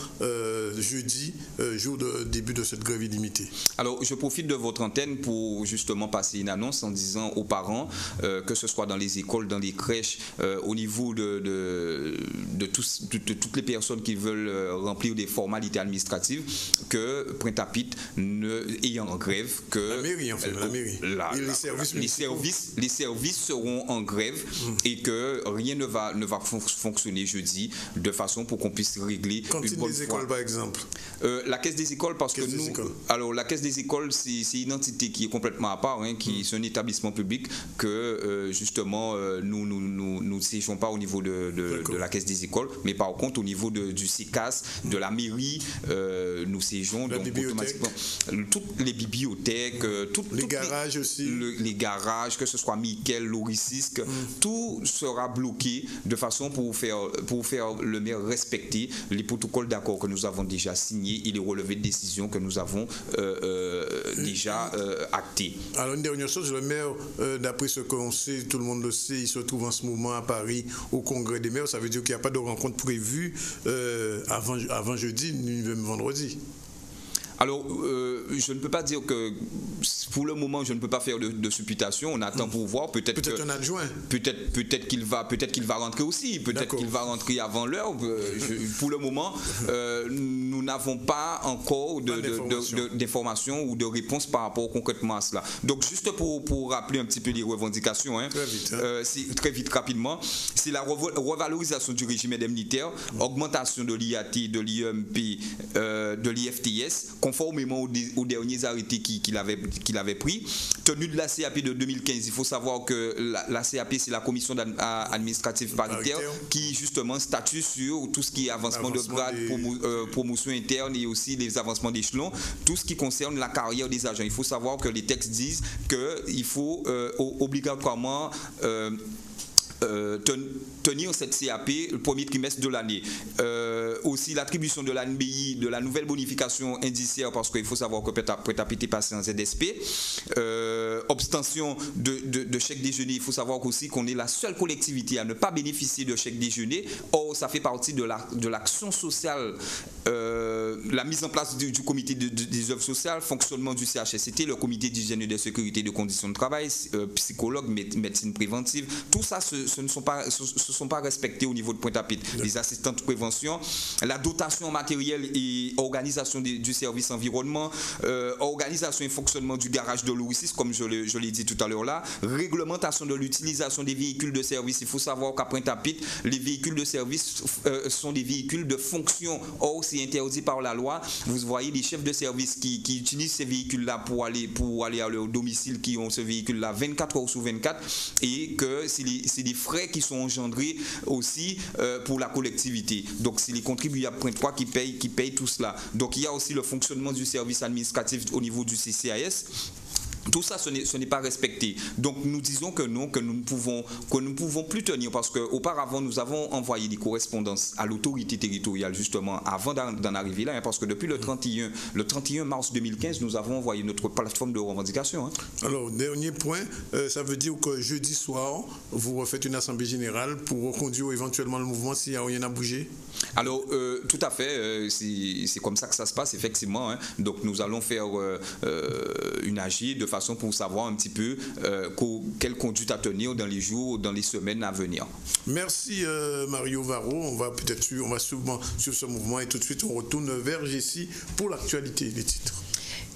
jeudi, jour de début de cette grève illimitée? Alors, je profite de votre antenne pour justement passer une annonce en disant aux parents, que ce soit dans les écoles, dans les crèches, au niveau de toutes les personnes qui veulent remplir des formalités administratives, que Pointe-à-Pitre est en grève, que la mairie, en fait, la mairie. Les services seront en grève, et que rien ne va fonctionner jeudi, de façon pour qu'on puisse régler une bonne des écoles, par exemple. La caisse des écoles, parce que nous, alors la caisse des écoles, c'est une entité qui est complètement à part, c'est un établissement public que justement nous siégeons pas au niveau de la caisse des écoles, mais par contre au niveau du CICAS, de la mairie, nous siégeons donc automatiquement toutes les bibliothèques, les garages aussi, les garages, que ce soit Miquel, Loricisque, tout sera bloqué de façon pour faire le maire respecter les protocoles d'accord que nous avons déjà signés et les relevés de décision que nous avons déjà actés. Alors une dernière chose, le maire, d'après ce qu'on sait, tout le monde le sait, il se trouve en ce moment à Paris au congrès des maires. Ça veut dire qu'il n'y a pas de rencontre prévue avant jeudi ni même vendredi. Alors, je ne peux pas dire que, pour le moment, je ne peux pas faire de supputation. On attend pour voir. Peut-être un adjoint. Peut-être qu'il va rentrer aussi. Peut-être qu'il va rentrer avant l'heure. Pour le moment, nous n'avons pas encore d'informations ou de réponses par rapport concrètement à cela. Donc, juste pour rappeler un petit peu les revendications, très vite, rapidement, c'est la revalorisation du régime indemnitaire, augmentation de l'IAT, de l'IEMP, de l'IFTS, conformément aux derniers arrêtés qu'il avait pris. Tenue de la CAP de 2015, il faut savoir que la CAP, c'est la commission administrative paritaire qui justement statue sur tout ce qui est avancement de grade, promotion interne, et aussi les avancements d'échelon, tout ce qui concerne la carrière des agents. Il faut savoir que les textes disent qu'il faut obligatoirement tenir cette CAP le premier trimestre de l'année. Aussi l'attribution de l'ANBI, de la nouvelle bonification indiciaire, parce qu'il faut savoir que Prêt-à-Péter passe en ZSP. Obtention de chèque déjeuner, il faut savoir aussi qu'on est la seule collectivité à ne pas bénéficier de chèque déjeuner. Or, ça fait partie de l'action sociale, la mise en place du comité des œuvres sociales, fonctionnement du CHSCT, le comité d'hygiène et de sécurité de conditions de travail, psychologue, médecine préventive. Tout ça, ce ne sont pas respectés au niveau de Pointe-à-Pitre. Les assistants de prévention, la dotation matérielle et organisation du service environnement, organisation et fonctionnement du garage de l'OICIS, comme je l'ai dit tout à l'heure là, réglementation de l'utilisation des véhicules de service. Il faut savoir qu'à Pointe-à-Pitre, les véhicules de service sont des véhicules de fonction. Or, c'est interdit par la loi. Vous voyez les chefs de service qui utilisent ces véhicules-là pour aller à leur domicile, qui ont ce véhicule-là 24 heures sur 24, et que c'est des frais qui sont engendrés aussi pour la collectivité. Donc, c'est les contribuables Pointe 3 qui payent tout cela. Donc, il y a aussi le fonctionnement du service administratif au niveau du CCAS. Tout ça, ce n'est pas respecté. Donc, nous disons que non, que nous ne pouvons plus tenir, parce qu'auparavant, nous avons envoyé des correspondances à l'autorité territoriale, justement, avant d'en arriver là, hein, parce que depuis le 31 mars 2015, nous avons envoyé notre plateforme de revendication. Hein. Alors, dernier point, ça veut dire que jeudi soir, vous refaites une assemblée générale pour reconduire éventuellement le mouvement s'il n'y a rien à bouger? Alors, tout à fait, c'est comme ça que ça se passe, effectivement. Hein. Donc, nous allons faire une AG de façon pour savoir un petit peu quelle conduite à tenir dans les jours, dans les semaines à venir. Merci Mario Varro. On va sûrement suivre ce mouvement et tout de suite on retourne vers Jessie pour l'actualité des titres.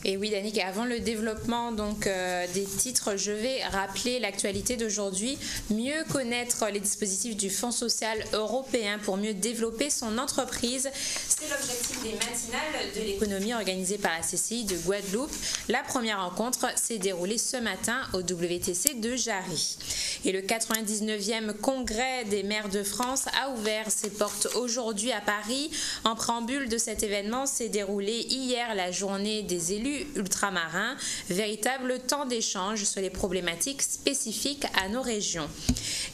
Et oui, Danick, avant le développement des titres, je vais rappeler l'actualité d'aujourd'hui. Mieux connaître les dispositifs du Fonds social européen pour mieux développer son entreprise. C'est l'objectif des matinales de l'économie organisées par la CCI de Guadeloupe. La première rencontre s'est déroulée ce matin au WTC de Jarry. Et le 99e congrès des maires de France a ouvert ses portes aujourd'hui à Paris. En préambule de cet événement s'est déroulée hier la journée des élus ultramarins, véritable temps d'échange sur les problématiques spécifiques à nos régions.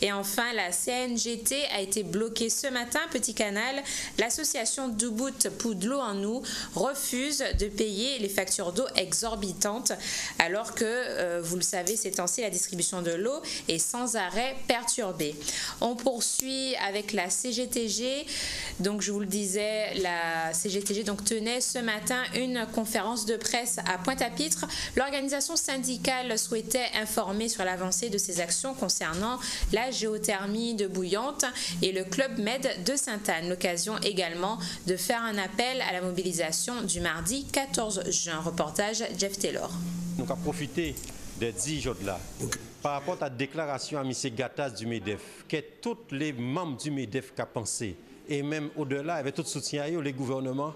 Et enfin, la CNGT a été bloquée ce matin, Petit Canal. L'association Dubut pour de l'eau en nous refuse de payer les factures d'eau exorbitantes, alors que, vous le savez, ces temps-ci, la distribution de l'eau est sans arrêt perturbée. On poursuit avec la CGTG. Donc, je vous le disais, la CGTG tenait ce matin une conférence de presse à Pointe-à-Pitre. L'organisation syndicale souhaitait informer sur l'avancée de ses actions concernant la géothermie de Bouillante et le Club Med de Sainte-Anne. L'occasion également de faire un appel à la mobilisation du mardi 14 juin. Reportage Jeff Taylor. Nous avons profité des 10 jours là. Par rapport à la déclaration à M. Gattaz du MEDEF, que tous les membres du MEDEF qui ont pensé, et même au-delà, avec tout soutien à eux, les gouvernements,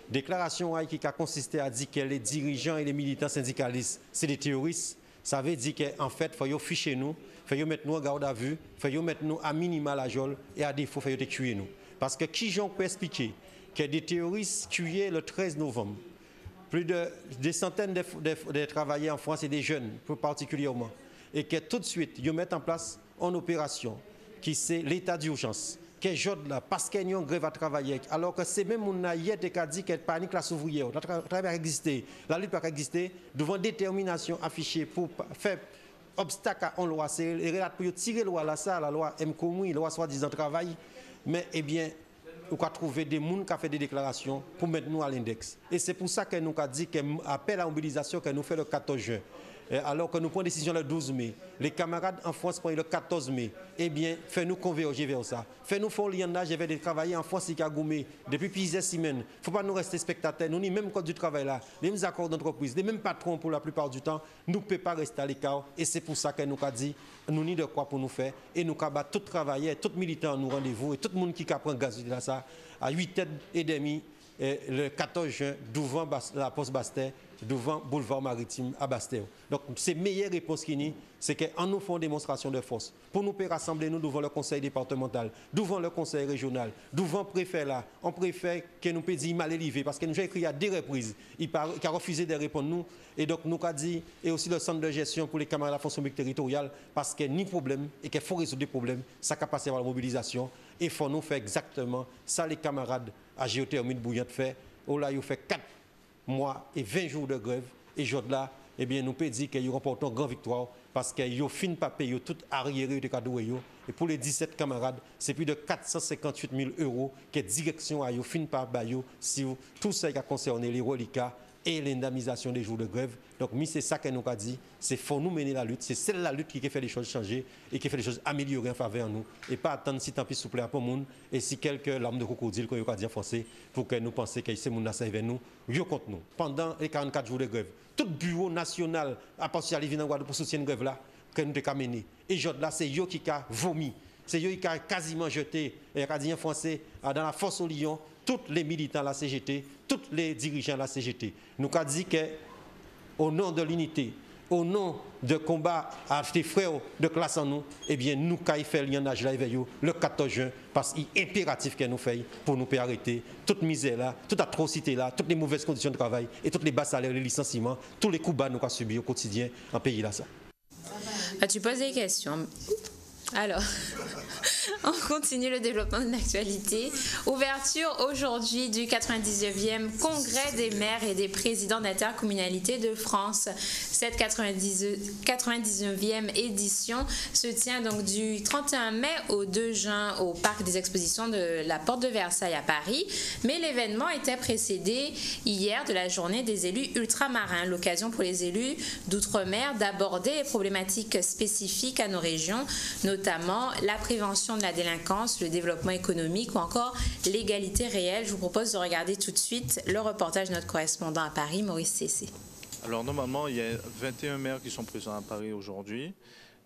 déclaration qui a consisté à dire que les dirigeants et les militants syndicalistes, c'est des terroristes. Ça veut dire qu'en fait, il faut ficher nous, il faut mettre nous en garde à vue, il faut mettre nous à minima la geôle et à défaut, il faut tuer nous. Parce que qui peut expliquer que des terroristes tués le 13 novembre, plus de des centaines de travailleurs en France et des jeunes plus particulièrement, et que tout de suite, ils mettent en place une opération qui c'est l'état d'urgence. Là, parce qu'il y a une grève à travailler, alors que c'est même mon hier qui a dit que panique la ouvrière, le travail a existé, la lutte a existé, devant détermination affichée pour faire obstacle à une loi, c'est pour tirer la loi là, ça, la loi MCOMI, la loi soi-disant travail, mais eh bien, on a trouvé des gens qui ont fait des déclarations pour mettre nous à l'index. Et c'est pour ça que nous avons dit qu'appel à la mobilisation que nous fait le 14 juin. Alors que nous prenons décision le 12 mai, les camarades en France prennent le 14 mai, eh bien, fais-nous converger vers ça. Fais-nous faire l'INA, je vais travailler en France et Kagoumé depuis plusieurs semaines. Il ne faut pas nous rester spectateurs. Nous, ni même code du travail là, les mêmes accords d'entreprise, les mêmes patrons pour la plupart du temps, nous ne pouvons pas rester à l'écart. Et c'est pour ça que nous avons dit, nous n'y de quoi pour nous faire. Et nous avons tout travailler, tout militant nous rendez-vous, et tout le monde qui prend gaz là, ça, à 8h30 le 14 juin devant la poste Bastère, devant boulevard maritime à Bastère. Donc, c'est la meilleure réponse qu'il y a, c'est qu'en nous faisant démonstration de force, pour nous rassembler nous devant le conseil départemental, devant le conseil régional, devant le préfet là, on préfère que nous peut dire mal élevé, parce que nous avons écrit à 2 reprises, il a refusé de répondre nous, et donc nous avons dit, et aussi le centre de gestion pour les camarades de la fonction publique territoriale, parce qu'il n'y a ni problème, et qu'il faut résoudre des problèmes, ça a passé par la mobilisation, et il faut nous faire exactement ça les camarades à géothermie de Bouillante fait, où là, ils ont fait 4 mois et 20 jours de grève. Et aujourd'hui là, eh bien, nous pouvons dire qu'ils remportent une grande victoire parce qu'ils ont fini par payer tout arriéré de cadeaux. Et pour les 17 camarades, c'est plus de 458 000 € que la direction a fini par payer sur tout ce qui a concerné les reliquats et l'indemnisation des jours de grève. Donc, c'est ça que nous avons dit, c'est faut nous mener la lutte, c'est celle la lutte qui fait les choses changer et qui fait les choses améliorer en faveur de nous. Et pas attendre si tant pis souple à pour le monde et si quelques larmes de crocodile, qu'on a dit en français, pour que nous pensions que ces gens servent nous, ils contre nous. Pendant les 44 jours de grève, tout bureau national, à partir de l'État pour soutenir une grève là, que nous avons mené. Et aujourd'hui là, c'est eux qui ont vomi. C'est eux qui ont quasiment jeté, et a dit en français, dans la force au lion, tous les militants de la CGT, tous les dirigeants de la CGT. Nous avons dit qu'au nom de l'unité, au nom de combat à tes frères de classe en nous, eh bien, nous avons fait le lienage là le 14 juin, parce qu'il est impératif que nous fassions pour nous arrêter toute misère là, toute atrocité là, toutes les mauvaises conditions de travail et toutes les bas salaires, les licenciements, tous les coups bas nous avons subis au quotidien en pays là. Ça. Tu poses des questions. Alors, on continue le développement de l'actualité. Ouverture aujourd'hui du 99e Congrès des maires et des présidents d'intercommunalités de France. Cette 99e édition se tient donc du 31 mai au 2 juin au Parc des Expositions de la Porte de Versailles à Paris. Mais l'événement était précédé hier de la journée des élus ultramarins, l'occasion pour les élus d'outre-mer d'aborder les problématiques spécifiques à nos régions, notamment la prévention de la délinquance, le développement économique ou encore l'égalité réelle. Je vous propose de regarder tout de suite le reportage de notre correspondant à Paris, Maurice Cessé. Alors normalement, il y a 21 maires qui sont présents à Paris aujourd'hui.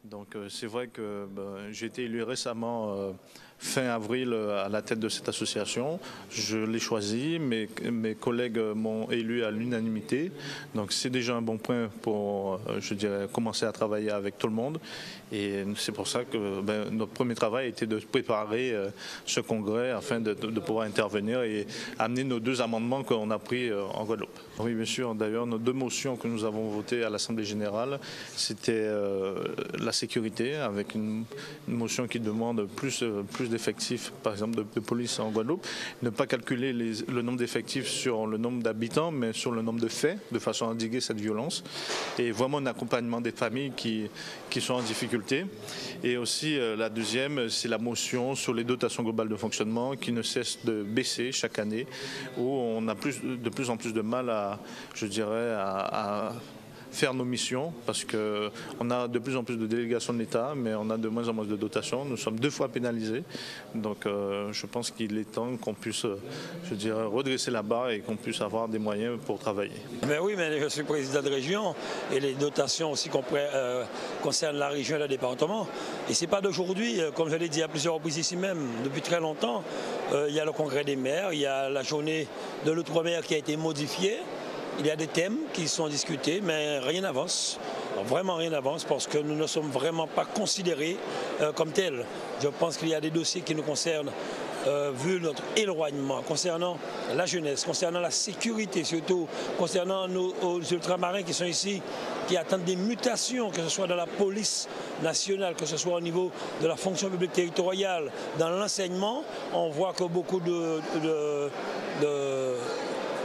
Donc c'est vrai que j'ai été élu récemment fin avril à la tête de cette association. Je l'ai choisi, mes collègues m'ont élu à l'unanimité. Donc c'est déjà un bon point pour, je dirais, commencer à travailler avec tout le monde. Et c'est pour ça que notre premier travail était de préparer ce congrès afin de pouvoir intervenir et amener nos 2 amendements qu'on a pris en Guadeloupe. Oui, bien sûr. D'ailleurs, nos 2 motions que nous avons votées à l'Assemblée générale, c'était la sécurité, avec une motion qui demande plus d'effectifs, par exemple de police en Guadeloupe, ne pas calculer le nombre d'effectifs sur le nombre d'habitants, mais sur le nombre de faits, de façon à endiguer cette violence, et vraiment un accompagnement des familles qui sont en difficulté. Et aussi la deuxième, c'est la motion sur les dotations globales de fonctionnement qui ne cesse de baisser chaque année, où on a de plus en plus de mal à faire nos missions parce qu'on a de plus en plus de délégations de l'État, mais on a de moins en moins de dotations. Nous sommes 2 fois pénalisés. Donc je pense qu'il est temps qu'on puisse, redresser la barre et qu'on puisse avoir des moyens pour travailler. Mais oui, mais je suis président de région et les dotations aussi concernent la région et le département. Et ce n'est pas d'aujourd'hui, comme je l'ai dit à plusieurs reprises ici même, depuis très longtemps. Il y a le congrès des maires, il y a la journée de l'outre-mer qui a été modifiée. Il y a des thèmes qui sont discutés, mais rien n'avance. Vraiment rien n'avance parce que nous ne sommes vraiment pas considérés comme tels. Je pense qu'il y a des dossiers qui nous concernent, vu notre éloignement, concernant la jeunesse, concernant la sécurité surtout, concernant nos ultramarins qui sont ici, qui attendent des mutations, que ce soit dans la police nationale, que ce soit au niveau de la fonction publique territoriale, dans l'enseignement. On voit que beaucoup de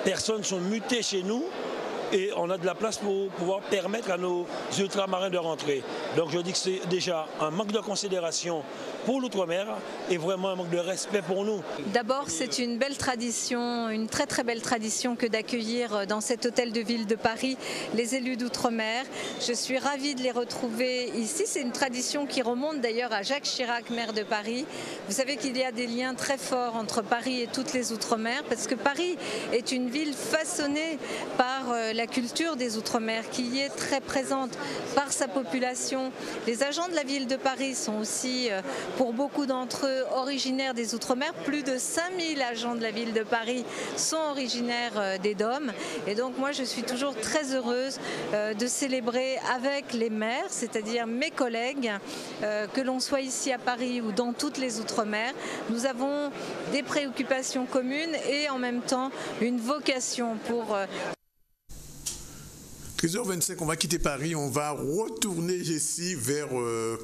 personnes sont mutées chez nous et on a de la place pour pouvoir permettre à nos ultramarins de rentrer. Donc je dis que c'est déjà un manque de considération pour l'outre-mer et vraiment un manque de respect pour nous. D'abord, c'est une belle tradition, une très très belle tradition que d'accueillir dans cet hôtel de ville de Paris les élus d'outre-mer. Je suis ravie de les retrouver ici. C'est une tradition qui remonte d'ailleurs à Jacques Chirac, maire de Paris. Vous savez qu'il y a des liens très forts entre Paris et toutes les outre-mer parce que Paris est une ville façonnée par la culture des outre-mer qui y est très présente par sa population. Les agents de la ville de Paris sont aussi pour beaucoup d'entre eux originaires des Outre-mer. Plus de 5000 agents de la ville de Paris sont originaires des DOM. Et donc moi, je suis toujours très heureuse de célébrer avec les maires, c'est-à-dire mes collègues, que l'on soit ici à Paris ou dans toutes les Outre-mer. Nous avons des préoccupations communes et en même temps une vocation pour... 13h25, on va quitter Paris, on va retourner ici vers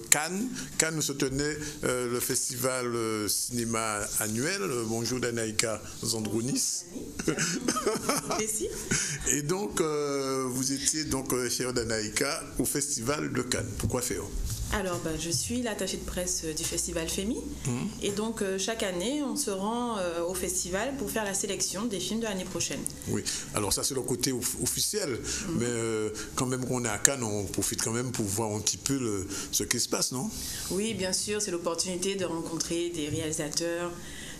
Cannes. Cannes, nous se tenait le festival cinéma annuel. Bonjour Danaïka Zandrounis. Et donc, vous étiez donc, chère Danaïka, au festival de Cannes. Pourquoi faire? Alors, je suis l'attachée de presse du festival FEMI. Et donc, chaque année, on se rend au festival pour faire la sélection des films de l'année prochaine. Oui, alors ça, c'est le côté officiel. Mais quand même qu'on est à Cannes, on profite quand même pour voir un petit peu ce qui se passe, non? Oui, bien sûr, c'est l'opportunité de rencontrer des réalisateurs,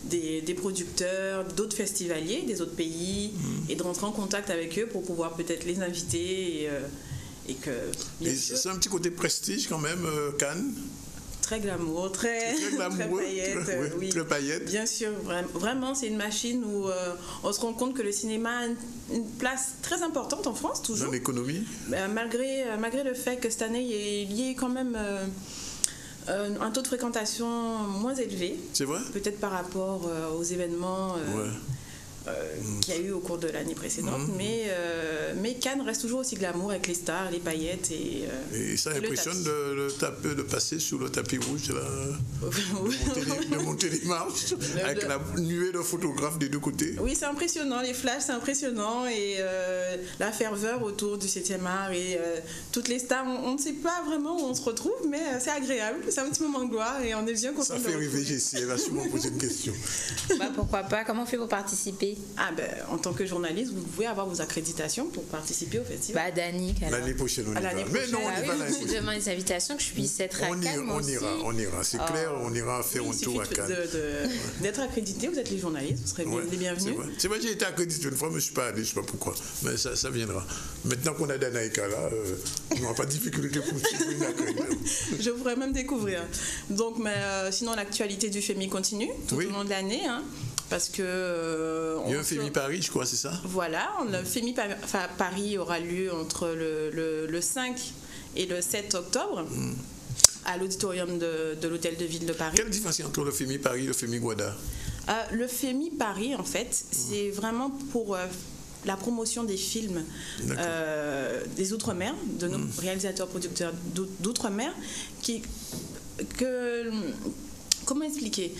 des producteurs, d'autres festivaliers, des autres pays, et de rentrer en contact avec eux pour pouvoir peut-être les inviter et c'est un petit côté prestige quand même, Cannes. Très glamour, très paillettes. Oui. Très paillettes. Bien sûr, vraiment, c'est une machine où on se rend compte que le cinéma a une place très importante en France, toujours. Dans l'économie. Malgré le fait que cette année, il y ait quand même un taux de fréquentation moins élevé. C'est vrai? Peut-être par rapport aux événements qu'il y a eu au cours de l'année précédente, mais Cannes reste toujours aussi glamour avec les stars, les paillettes et ça impressionne de passer sur le tapis rouge là, de monter les marches avec la nuée de photographes des deux côtés. Oui, c'est impressionnant, les flashs c'est impressionnant et la ferveur autour du 7e art et toutes les stars, on ne sait pas vraiment où on se retrouve, mais c'est agréable, c'est un petit moment de gloire et on est bien content. Ça fait rêver Jessie, elle va sûrement poser une question. Pourquoi pas? Comment on fait pour participer? En tant que journaliste, vous pouvez avoir vos accréditations pour participer au festival. Dani, l'année prochaine, on y va. Mais non, on y va l'année prochaine. Je demande des invitations que je puisse être à Cannes. On ira. C'est clair, on ira faire un tour à Cannes. D'être accrédité, vous êtes les journalistes, vous serez les bienvenus. C'est vrai, j'ai été accrédité une fois, mais je ne suis pas allé, je ne sais pas pourquoi. Mais ça viendra. Maintenant qu'on a Danaïka là, on n'aura pas de difficulté pour suivre une accréditation. Je pourrais même découvrir. Donc, sinon, l'actualité du FEMI continue tout au long de l'année. Parce que... il y a un FEMI Paris, je crois, c'est ça? Voilà, le FEMI Paris aura lieu entre le 5 et le 7 octobre à l'auditorium de l'Hôtel de Ville de Paris. Quelle différence entre le FEMI Paris et le FEMI Guada? Le FEMI Paris, en fait, c'est vraiment pour... la promotion des films des Outre-mer, de nos réalisateurs producteurs d'Outre-mer, comment expliquer?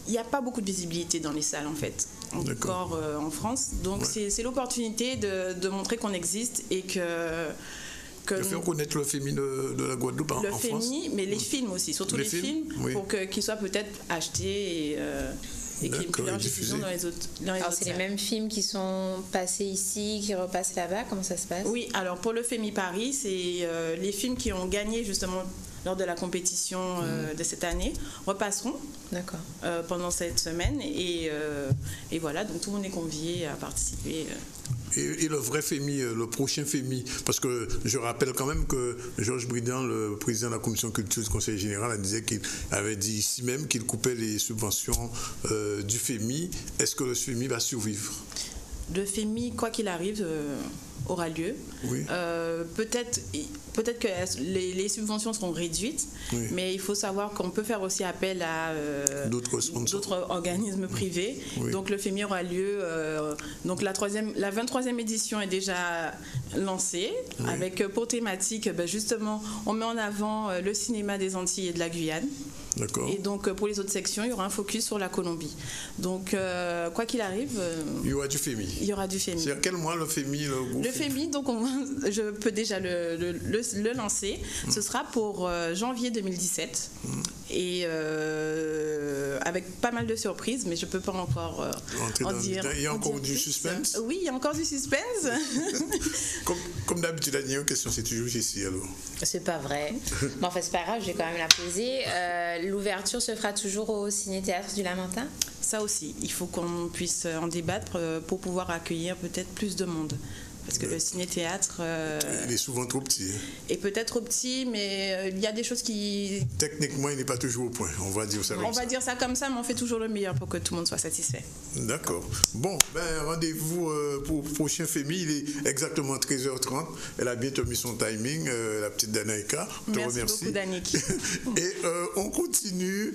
Il n'y a pas beaucoup de visibilité dans les salles, en fait, encore en France. Donc, c'est l'opportunité de montrer qu'on existe et de faire connaître le FEMI de la Guadeloupe en France. Le FEMI, mais les films aussi, surtout les films pour qu'ils soient peut-être achetés et qu'il y ait une plus large diffusion dans les autres. Alors, c'est les mêmes films qui sont passés ici, qui repassent là-bas? Comment ça se passe? Oui, alors pour le FEMI Paris, c'est les films qui ont gagné justement lors de la compétition de cette année repasseront pendant cette semaine et voilà, donc tout le monde est convié à participer. Et le vrai FEMI, le prochain FEMI, parce que je rappelle quand même que Georges Bridan, le président de la commission culture du Conseil général, disait qu'il avait dit ici même qu'il coupait les subventions du FEMI. Est-ce que le FEMI va survivre? Le FEMI, quoi qu'il arrive, aura lieu. Peut-être que les subventions seront réduites, mais il faut savoir qu'on peut faire aussi appel à d'autres organismes privés. Donc le FEMI aura lieu. Donc la 23e édition est déjà lancée avec pour thématique, justement, on met en avant le cinéma des Antilles et de la Guyane. Et donc pour les autres sections, il y aura un focus sur la Colombie. Donc quoi qu'il arrive, il y aura du FEMI. Il y aura du FEMI. C'est à quel mois le FEMI? Le FEMI, donc je peux déjà le lancer. Ce sera pour janvier 2017 et avec pas mal de surprises, mais je peux pas encore en dire. Il y a encore du suspense? Oui, il y a encore du suspense. Comme d'habitude, la dernière question, c'est toujours Jessie alors. C'est pas vrai. Mais enfin, c'est pas grave, je vais quand même la poser. L'ouverture se fera toujours au Ciné-Théâtre du Lamentin? Ça aussi, il faut qu'on puisse en débattre pour pouvoir accueillir peut-être plus de monde. parce que le ciné-théâtre il est souvent trop petit. Est peut-être trop petit, mais il y a des choses qui... Techniquement, il n'est pas toujours au point, on va dire ça comme ça. On va dire ça comme ça, mais on fait toujours le meilleur pour que tout le monde soit satisfait. D'accord. Bon, rendez-vous pour prochain FEMI, il est exactement 13h30. Elle a bientôt mis son timing, la petite Danaïka. Merci beaucoup, Danick. Et on continue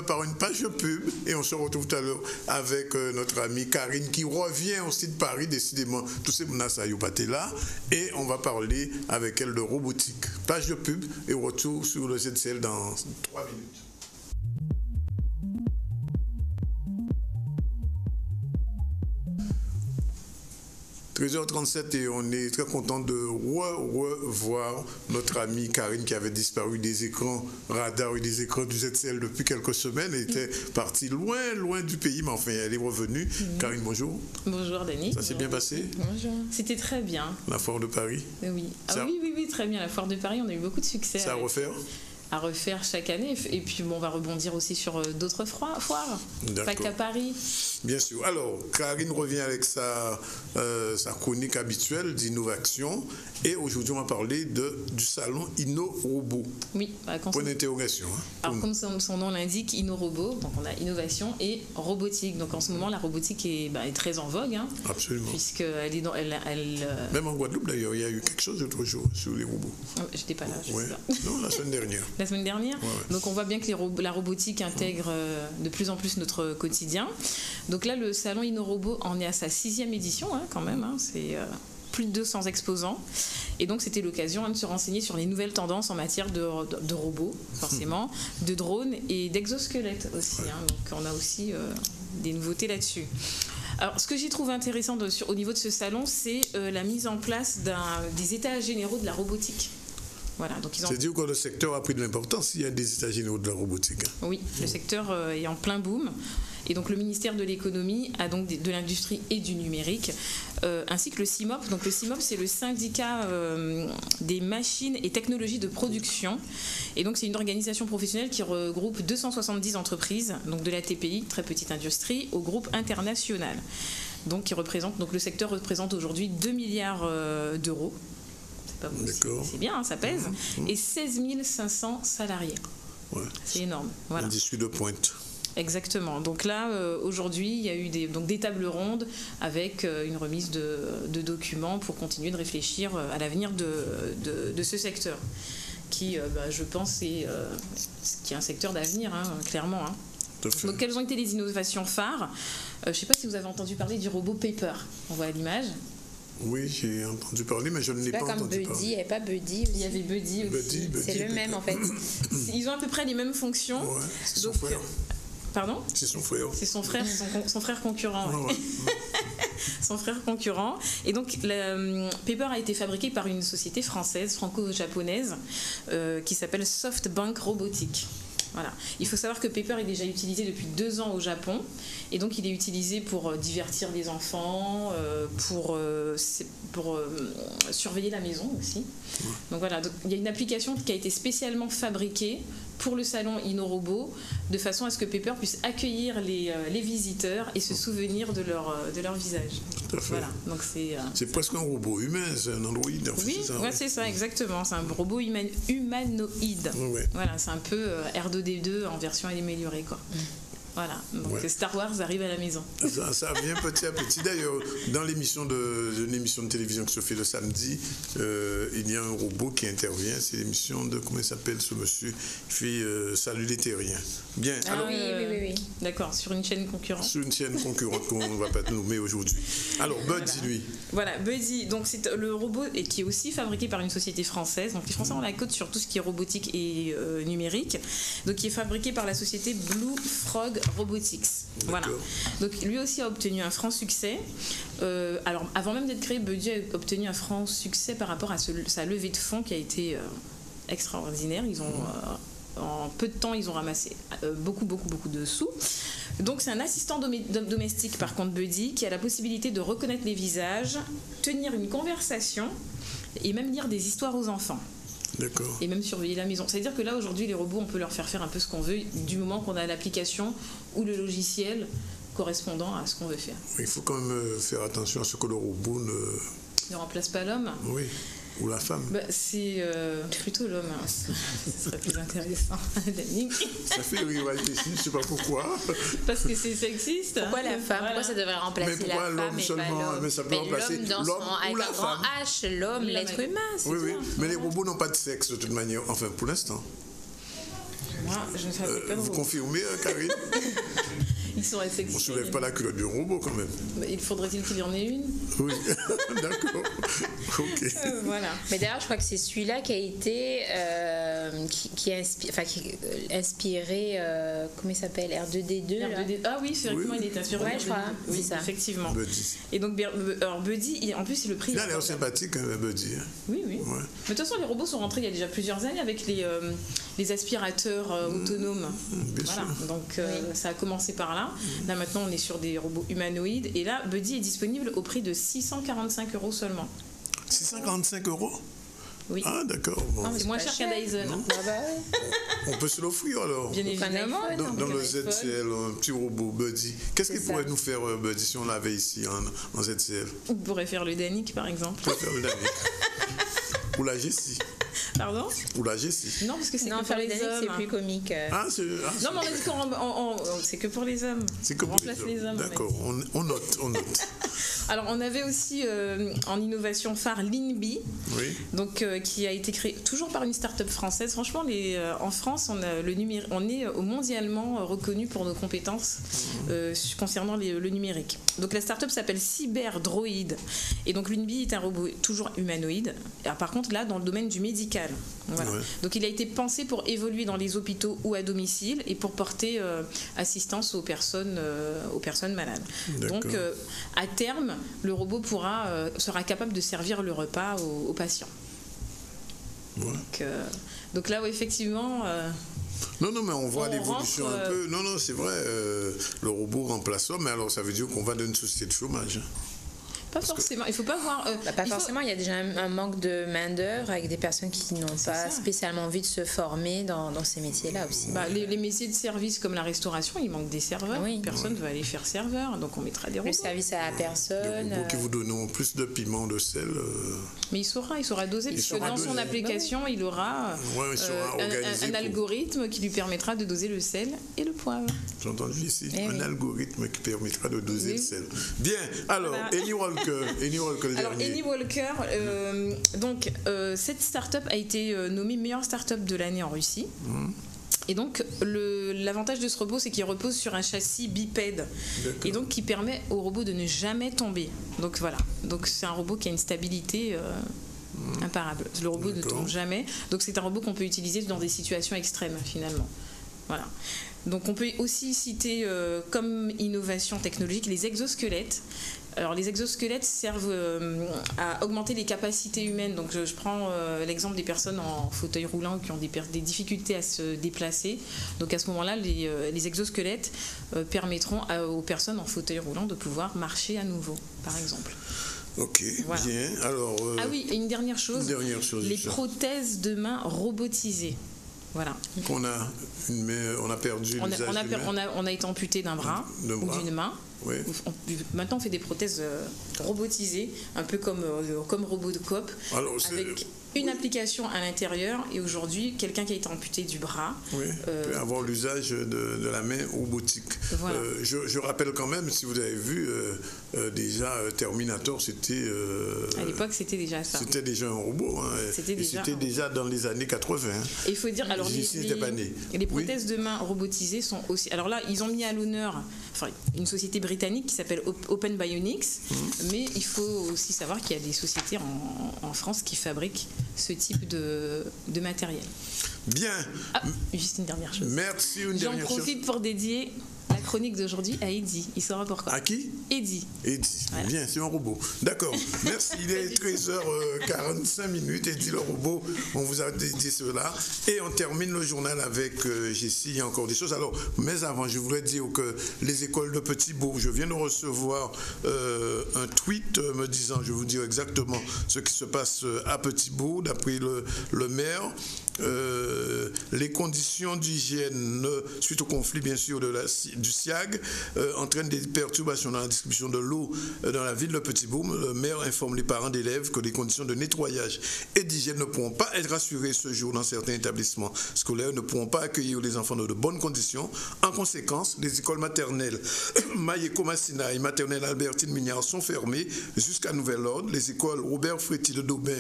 par une page de pub et on se retrouve tout à l'heure avec notre amie Karine qui revient aussi de Paris, décidément, tous ces menaces à Yopaté là, et on va parler avec elle de robotique. Page de pub et retour sur le ZCL dans 3 minutes. – 13h37 et on est très content de revoir notre amie Karine qui avait disparu des écrans radars et des écrans du ZCL depuis quelques semaines. Elle était partie loin du pays, mais enfin elle est revenue. Karine, bonjour. Bonjour Denis. Ça s'est bien passé? Bonjour. C'était très bien. La foire de Paris? Oui. Oui, très bien. La foire de Paris, on a eu beaucoup de succès. C'est à refaire? À refaire chaque année. Et puis on va rebondir aussi sur d'autres foires. Pas qu'à Paris. Bien sûr. Alors, Karine revient avec sa chronique habituelle d'innovation. Et aujourd'hui, on va parler du salon InnoRobot. Oui. Point d'interrogation. Alors, comme son nom l'indique, InnoRobot, donc on a innovation et robotique. Donc en ce moment, la robotique est très en vogue. Absolument. Puisqu'elle est dans... Même en Guadeloupe, d'ailleurs, il y a eu quelque chose l'autre jour sur les robots. J'étais pas là, je sais pas. Non, la semaine dernière. La semaine dernière. Ouais. Donc on voit bien que la robotique intègre de plus en plus notre quotidien. Donc là, le salon InnoRobot en est à sa 6e édition, quand même. C'est plus de 200 exposants. Et donc c'était l'occasion de se renseigner sur les nouvelles tendances en matière de robots, forcément, de drones et d'exosquelettes aussi. Donc on a aussi des nouveautés là-dessus. Alors, ce que j'y trouve intéressant au niveau de ce salon, c'est la mise en place des états généraux de la robotique. Voilà, donc c'est-à-dire que le secteur a pris de l'importance, il y a des états généraux de la robotique. Oui, le secteur est en plein boom. Et donc le ministère de l'économie a donc de l'industrie et du numérique, ainsi que le CIMOP. Donc le CIMOP, c'est le syndicat des machines et technologies de production. Et donc c'est une organisation professionnelle qui regroupe 270 entreprises, donc de la TPI, très petite industrie, au groupe international. Donc le secteur représente aujourd'hui 2 milliards d'euros. C'est bien, ça pèse. Et 16 500 salariés. Ouais. C'est énorme. Voilà. Industrie de pointe. Exactement. Donc là, aujourd'hui, il y a eu des tables rondes avec une remise de documents pour continuer de réfléchir à l'avenir de ce secteur, qui, je pense, qui est un secteur d'avenir, clairement. Donc, quelles ont été les innovations phares? Je ne sais pas si vous avez entendu parler du robot Paper. On voit à l'image. Oui, j'ai entendu parler, mais je ne l'ai pas entendu parler. Il n'y avait pas Buddy aussi. Il y avait Buddy aussi. C'est le même, en fait. Ils ont à peu près les mêmes fonctions. Ouais, c'est son frère. Pardon? C'est son frère. C'est son frère concurrent. Ouais. Son frère concurrent. Et donc, Paper a été fabriqué par une société française, franco-japonaise, qui s'appelle SoftBank Robotics. Voilà. Il faut savoir que Paper est déjà utilisé depuis 2 ans au Japon, et donc il est utilisé pour divertir les enfants, pour surveiller la maison aussi. Donc voilà, donc, il y a une application qui a été spécialement fabriquée pour le salon InnoRobot, de façon à ce que Paper puisse accueillir les visiteurs et se souvenir de leur visage. Tout à fait. Voilà. Donc c'est presque un robot humain, c'est un androïde. En fait, oui, c'est ça, exactement. C'est un robot humanoïde. Ouais. Voilà, c'est un peu R2D2 en version améliorée, quoi. Voilà, donc Star Wars arrive à la maison. Ça vient petit à petit. D'ailleurs, dans l'émission d'une émission de télévision qui se fait le samedi, il y a un robot qui intervient. C'est l'émission de, comment il s'appelle ce monsieur? Il fait Salut les terriens. Bien. Alors, oui. D'accord, sur une chaîne concurrente. Sur une chaîne concurrente qu'on ne va pas nommer aujourd'hui. Alors, Buddy, lui. Voilà, Buddy, donc c'est le robot qui est aussi fabriqué par une société française. Donc les Français ont la cote sur tout ce qui est robotique et numérique. Donc qui est fabriqué par la société Blue Frog Robotics. Voilà. Donc lui aussi a obtenu un franc succès. Alors avant même d'être créé, Buddy a obtenu un franc succès par rapport à sa levée de fonds qui a été extraordinaire. Ils ont en peu de temps, ils ont ramassé beaucoup de sous. Donc c'est un assistant domestique par contre, Buddy, qui a la possibilité de reconnaître les visages, tenir une conversation et même lire des histoires aux enfants. D'accord. Et même surveiller la maison. C'est-à-dire que là, aujourd'hui, les robots, on peut leur faire un peu ce qu'on veut, du moment qu'on a l'application ou le logiciel correspondant à ce qu'on veut faire. Il faut quand même faire attention à ce que le robot Ne remplace pas l'homme? Oui. Ou la femme? C'est plutôt l'homme. Hein. Ce serait plus intéressant. Ça fait rivalité ici, je ne sais pas pourquoi. Parce que c'est sexiste. Pourquoi la femme? Pourquoi ça devrait remplacer la femme et pas l'homme? Mais ça peut remplacer l'homme ou la femme. L'homme, l'être humain, c'est oui, mais les robots n'ont pas de sexe de toute manière, enfin pour l'instant. Moi, je ne savais pas. Vous confirmez, Karine? Ils seraient sexy. On ne soulève pas la culotte du robot quand même. Il faudrait-il qu'il y en ait une? Oui, d'accord. Ok. Voilà. Mais d'ailleurs, je crois que c'est celui-là qui a été qui a inspiré, comment il s'appelle, R2D2. Ah oui, effectivement, il est inspiré. Ouais, je crois. Oui, c'est ça. Effectivement. Buddy. Et donc, Buddy, en plus, c'est le prix. Il a l'air sympathique, Buddy. Oui, oui. Ouais. Mais de toute façon, les robots sont rentrés il y a déjà plusieurs années avec les aspirateurs autonomes. Bien sûr. Donc, ça a commencé par là. Là, maintenant, on est sur des robots humanoïdes. Et là, Buddy est disponible au prix de 645 € seulement. 645 €? Oui. Ah, d'accord. Bon. C'est moins cher qu'à Dyson. On peut se l'offrir alors. Bien évidemment. Dans le ZCL, un petit robot Buddy. Qu'est-ce qu'il pourrait nous faire, Buddy, si on l'avait ici en ZCL? On pourrait faire le Danic, par exemple. On pourrait faire le Danic. Ou la Jessie. Pardon? Ou la Jessie. Non, parce que c'est que pour les hommes. C'est plus comique. Non, mais on a dit qu'on c'est que pour les hommes. C'est que on remplace les hommes. D'accord, on note. Alors, on avait aussi en innovation phare l'INBI, donc, qui a été créé toujours par une start-up française. Franchement, en France, on est mondialement reconnu pour nos compétences concernant le numérique. Donc, la start-up s'appelle Cyberdroid. Et donc, l'INBI est un robot toujours humanoïde. Alors, par contre, là, dans le domaine du médical. Voilà. Ouais. Donc, il a été pensé pour évoluer dans les hôpitaux ou à domicile et pour porter assistance aux personnes malades. Donc, à terme, le robot sera capable de servir le repas aux patients. Ouais. Donc là, effectivement... Non, mais on voit l'évolution un peu. Non, c'est vrai, le robot remplace l'homme, mais alors ça veut dire qu'on va dans une société de chômage. Pas forcément, il ne faut pas voir... forcément, il y a déjà un manque de main-d'œuvre avec des personnes qui n'ont pas spécialement envie de se former dans ces métiers-là aussi. Les métiers de service comme la restauration, il manque des serveurs. Oui. Personne ne va aller faire serveur, donc on mettra des robots. Le service à la personne. Des robots qui vous donneront plus de piment, de sel. Mais il saura doser, parce que dans son application, il aura un algorithme qui lui permettra de doser le sel et le poivre. J'ai entendu ici, un algorithme qui permettra de doser le sel. Bien, alors, Annie Walker. Alors, Annie Walker, donc cette start-up a été nommée meilleure start-up de l'année en Russie. Et donc, l'avantage de ce robot, c'est qu'il repose sur un châssis bipède. Et donc, qui permet au robot de ne jamais tomber. Donc, voilà. Donc, c'est un robot qui a une stabilité imparable. Le robot ne tombe jamais. Donc, c'est un robot qu'on peut utiliser dans des situations extrêmes, finalement. Voilà. Donc, on peut aussi citer comme innovation technologique les exosquelettes. Alors, les exosquelettes servent à augmenter les capacités humaines. Donc, je prends l'exemple des personnes en fauteuil roulant qui ont des difficultés à se déplacer. Donc, à ce moment-là, les exosquelettes permettront aux personnes en fauteuil roulant de pouvoir marcher à nouveau, par exemple. Ok, voilà. Bien. Alors, ah oui, et une dernière chose, les prothèses de main robotisées. Voilà. On a perdu l'usage humain. On a été amputé d'un bras ou d'une main. Oui. Maintenant, on fait des prothèses robotisées, un peu comme Robocop, avec une application à l'intérieur. Et aujourd'hui, quelqu'un qui a été amputé du bras peut avoir l'usage de la main robotique. Voilà. Je rappelle quand même, si vous avez vu, déjà Terminator, c'était... à l'époque, c'était déjà ça. C'était déjà un robot. Hein, c'était déjà dans les années 80. Hein. Et il faut dire, alors les prothèses de main robotisées sont aussi... Alors là, ils ont mis à l'honneur une société britannique qui s'appelle Open Bionics, mais il faut aussi savoir qu'il y a des sociétés en France qui fabriquent ce type de matériel. Bien. Juste une dernière chose. Merci. J'en profite pour dédier la chronique d'aujourd'hui à Eddy. Il saura pourquoi. À qui? Eddy. Voilà. Bien, c'est un robot. D'accord. Merci. Il est 13h45. Eddy le robot. On vous a dédié cela. Et on termine le journal avec Jessie. Il y a encore des choses. Alors, mais avant, je voudrais dire que les écoles de Petit-Bourg, je viens de recevoir un tweet me disant, je vais vous dire exactement ce qui se passe à Petit-Bourg, d'après le maire. les conditions d'hygiène suite au conflit bien sûr du SIAG entraînent des perturbations dans la distribution de l'eau dans la ville de Petit-Bourg. Le maire informe les parents d'élèves que les conditions de nettoyage et d'hygiène ne pourront pas être assurées ce jour dans certains établissements scolaires, ne pourront pas accueillir les enfants dans de bonnes conditions. En conséquence, les écoles maternelles Maïeko Massina et maternelle Albertine Mignard sont fermées jusqu'à nouvel ordre. Les écoles Robert Fréty de Daubin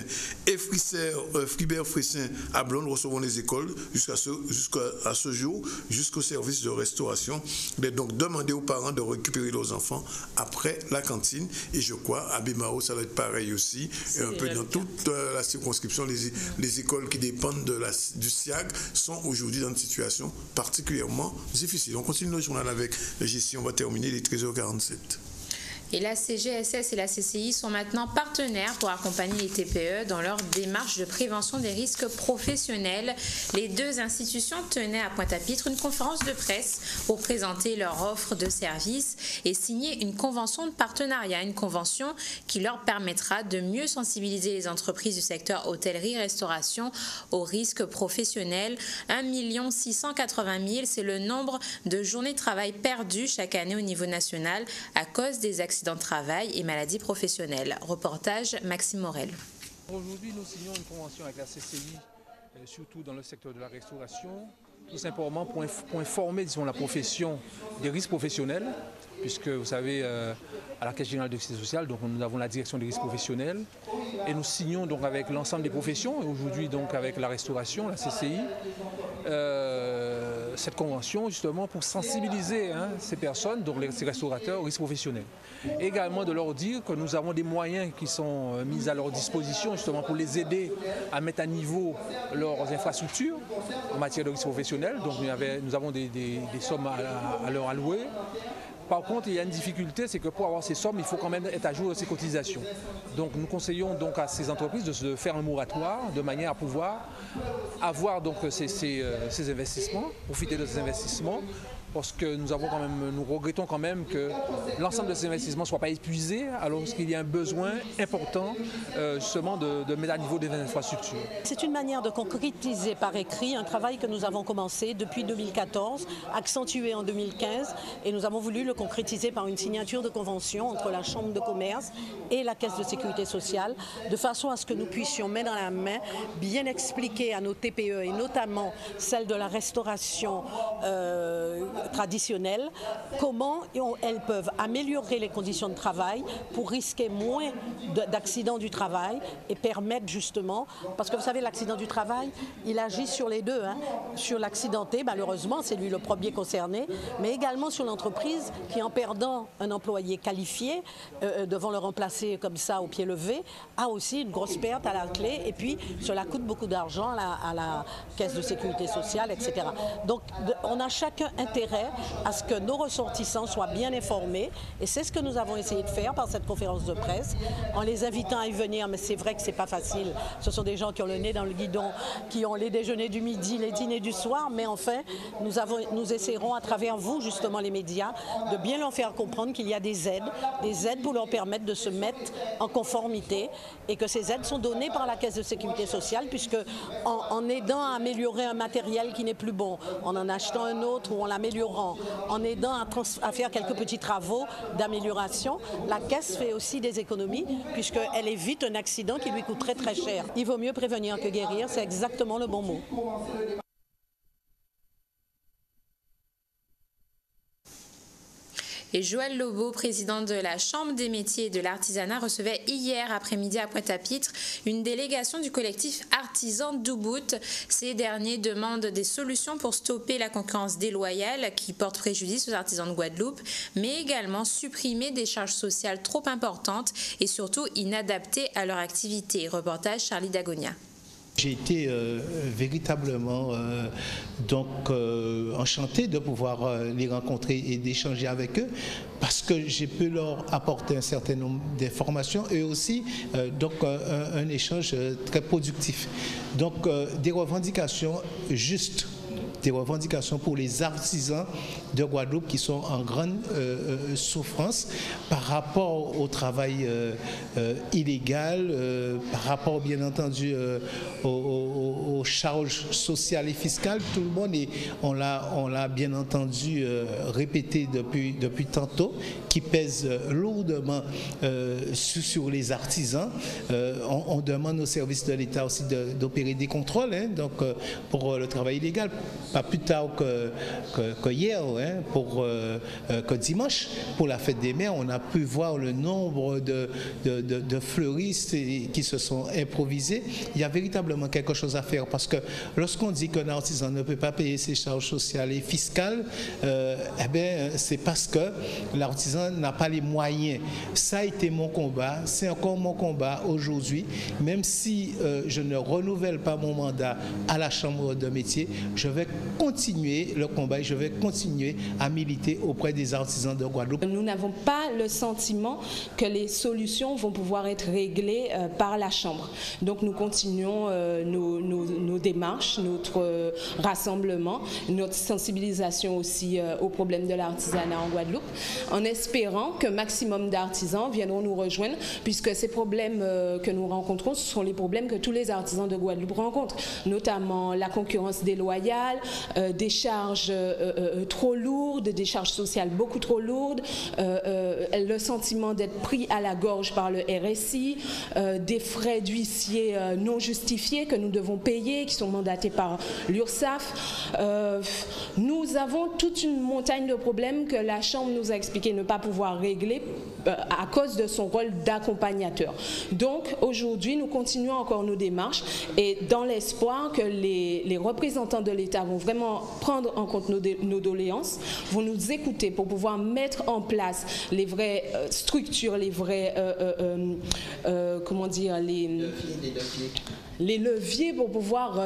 et Fribert Frissin à Blonde recevront les écoles jusqu'à ce jour, jusqu'au service de restauration. Il est donc demandé aux parents de récupérer leurs enfants après la cantine. Et je crois, à Bimao, ça va être pareil aussi. Et un peu dans toute la circonscription, les écoles qui dépendent du SIAG sont aujourd'hui dans une situation particulièrement difficile. On continue le journal avec Jessie. On va terminer les 13h47. Et la CGSS et la CCI sont maintenant partenaires pour accompagner les TPE dans leur démarche de prévention des risques professionnels. Les deux institutions tenaient à Pointe-à-Pitre une conférence de presse pour présenter leur offre de services et signer une convention de partenariat, une convention qui leur permettra de mieux sensibiliser les entreprises du secteur hôtellerie-restauration aux risques professionnels. 1 680 000, c'est le nombre de journées de travail perdues chaque année au niveau national à cause des accidents de travail et maladies professionnelles. Reportage Maxime Morel. Aujourd'hui, nous signons une convention avec la CCI, surtout dans le secteur de la restauration, tout simplement pour informer la profession des risques professionnels, puisque vous savez, à la Caisse générale de sécurité sociale, donc nous avons la direction des risques professionnels, et nous signons donc avec l'ensemble des professions, et aujourd'hui donc avec la restauration, la CCI, cette convention justement pour sensibiliser ces personnes, donc ces restaurateurs, aux risques professionnels. Et également de leur dire que nous avons des moyens qui sont mis à leur disposition justement pour les aider à mettre à niveau leurs infrastructures en matière de risques professionnels. Donc nous avons des sommes à leur allouer. Par contre, il y a une difficulté, c'est que pour avoir ces sommes, il faut quand même être à jour de ces cotisations. Donc nous conseillons donc à ces entreprises de faire un moratoire de manière à pouvoir avoir donc ces investissements, profiter de ces investissements, parce que nous regrettons quand même que l'ensemble de ces investissements ne soient pas épuisés, alors qu'il y a un besoin important justement de mettre à niveau des infrastructures. C'est une manière de concrétiser par écrit un travail que nous avons commencé depuis 2014, accentué en 2015, et nous avons voulu le concrétiser par une signature de convention entre la Chambre de commerce et la Caisse de sécurité sociale, de façon à ce que nous puissions main dans la main bien expliquer à nos TPE, et notamment celles de la restauration traditionnelles, comment elles peuvent améliorer les conditions de travail pour risquer moins d'accidents du travail et permettre justement, parce que vous savez, l'accident du travail, il agit sur les deux, sur l'accidenté, malheureusement, c'est lui le premier concerné, mais également sur l'entreprise qui, en perdant un employé qualifié, devant le remplacer comme ça au pied levé, a aussi une grosse perte à la clé, et puis cela coûte beaucoup d'argent à la Caisse de sécurité sociale, etc. Donc on a chacun intérêt à ce que nos ressortissants soient bien informés, et c'est ce que nous avons essayé de faire par cette conférence de presse, en les invitant à y venir, mais c'est vrai que c'est pas facile. Ce sont des gens qui ont le nez dans le guidon, qui ont les déjeuners du midi, les dîners du soir, mais enfin, nous essaierons à travers vous, justement les médias, de bien leur faire comprendre qu'il y a des aides pour leur permettre de se mettre en conformité, et que ces aides sont données par la Caisse de sécurité sociale, puisque en aidant à améliorer un matériel qui n'est plus bon, en achetant un autre ou en l'améliorant, en aidant à faire quelques petits travaux d'amélioration, la Caisse fait aussi des économies, puisqu'elle évite un accident qui lui coûterait très cher. Il vaut mieux prévenir que guérir, c'est exactement le bon mot. Et Joël Lobo, président de la Chambre des métiers et de l'artisanat, recevait hier après-midi à Pointe-à-Pitre une délégation du collectif Artisans d'Ubud. Ces derniers demandent des solutions pour stopper la concurrence déloyale qui porte préjudice aux artisans de Guadeloupe, mais également supprimer des charges sociales trop importantes et surtout inadaptées à leur activité. Reportage Charlie Dagonia. J'ai été véritablement enchanté de pouvoir les rencontrer et d'échanger avec eux, parce que j'ai pu leur apporter un certain nombre d'informations et aussi un échange très productif. Donc des revendications justes des revendications pour les artisans de Guadeloupe qui sont en grande souffrance par rapport au travail illégal, par rapport bien entendu aux charges sociales et fiscales. Tout le monde, on l'a bien entendu répété depuis tantôt, qui pèse lourdement sur les artisans. On demande aux services de l'État aussi d'opérer des contrôles, hein, donc pour le travail illégal, pas plus tard que hier, hein, que dimanche, pour la fête des mères, on a pu voir le nombre de fleuristes qui se sont improvisés. Il y a véritablement quelque chose à faire, parce que lorsqu'on dit qu'un artisan ne peut pas payer ses charges sociales et fiscales, eh bien, c'est parce que l'artisan n'a pas les moyens. Ça a été mon combat, c'est encore mon combat aujourd'hui. Même si je ne renouvelle pas mon mandat à la Chambre de métier, je vais continuer le combat et je vais continuer à militer auprès des artisans de Guadeloupe. Nous n'avons pas le sentiment que les solutions vont pouvoir être réglées par la Chambre. Donc nous continuons nos démarches, notre rassemblement, notre sensibilisation aussi aux problèmes de l'artisanat en Guadeloupe, en espérant que maximum d'artisans viendront nous rejoindre, puisque ces problèmes que nous rencontrons, ce sont les problèmes que tous les artisans de Guadeloupe rencontrent, notamment la concurrence déloyale, des charges trop lourdes, des charges sociales beaucoup trop lourdes, le sentiment d'être pris à la gorge par le RSI, des frais d'huissier non justifiés que nous devons payer, qui sont mandatés par l'URSSAF. Nous avons toute une montagne de problèmes que la Chambre nous a expliqué ne pas pouvoir régler à cause de son rôle d'accompagnateur. Donc aujourd'hui, nous continuons encore nos démarches et dans l'espoir que les représentants de l'État vont vraiment prendre en compte nos doléances, vont nous écouter pour pouvoir mettre en place les vraies structures, les vrais, comment dire, les leviers pour pouvoir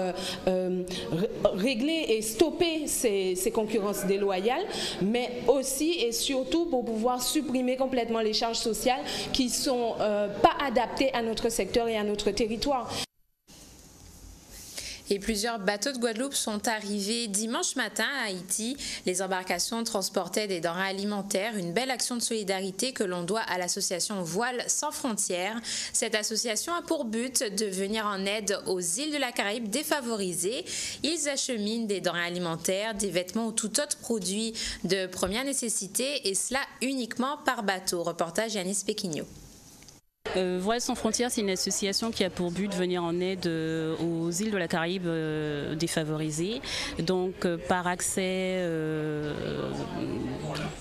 régler et stopper ces concurrences déloyales, mais aussi et surtout pour pouvoir supprimer complètement les charges sociales qui ne sont pas adaptées à notre secteur et à notre territoire. Et plusieurs bateaux de Guadeloupe sont arrivés dimanche matin à Haïti. Les embarcations transportaient des denrées alimentaires, une belle action de solidarité que l'on doit à l'association Voiles sans frontières. Cette association a pour but de venir en aide aux îles de la Caraïbe défavorisées. Ils acheminent des denrées alimentaires, des vêtements ou tout autre produit de première nécessité, et cela uniquement par bateau. Reportage Yanis Pequigno. Voiles sans frontières, c'est une association qui a pour but de venir en aide aux îles de la Caraïbe défavorisées, donc par accès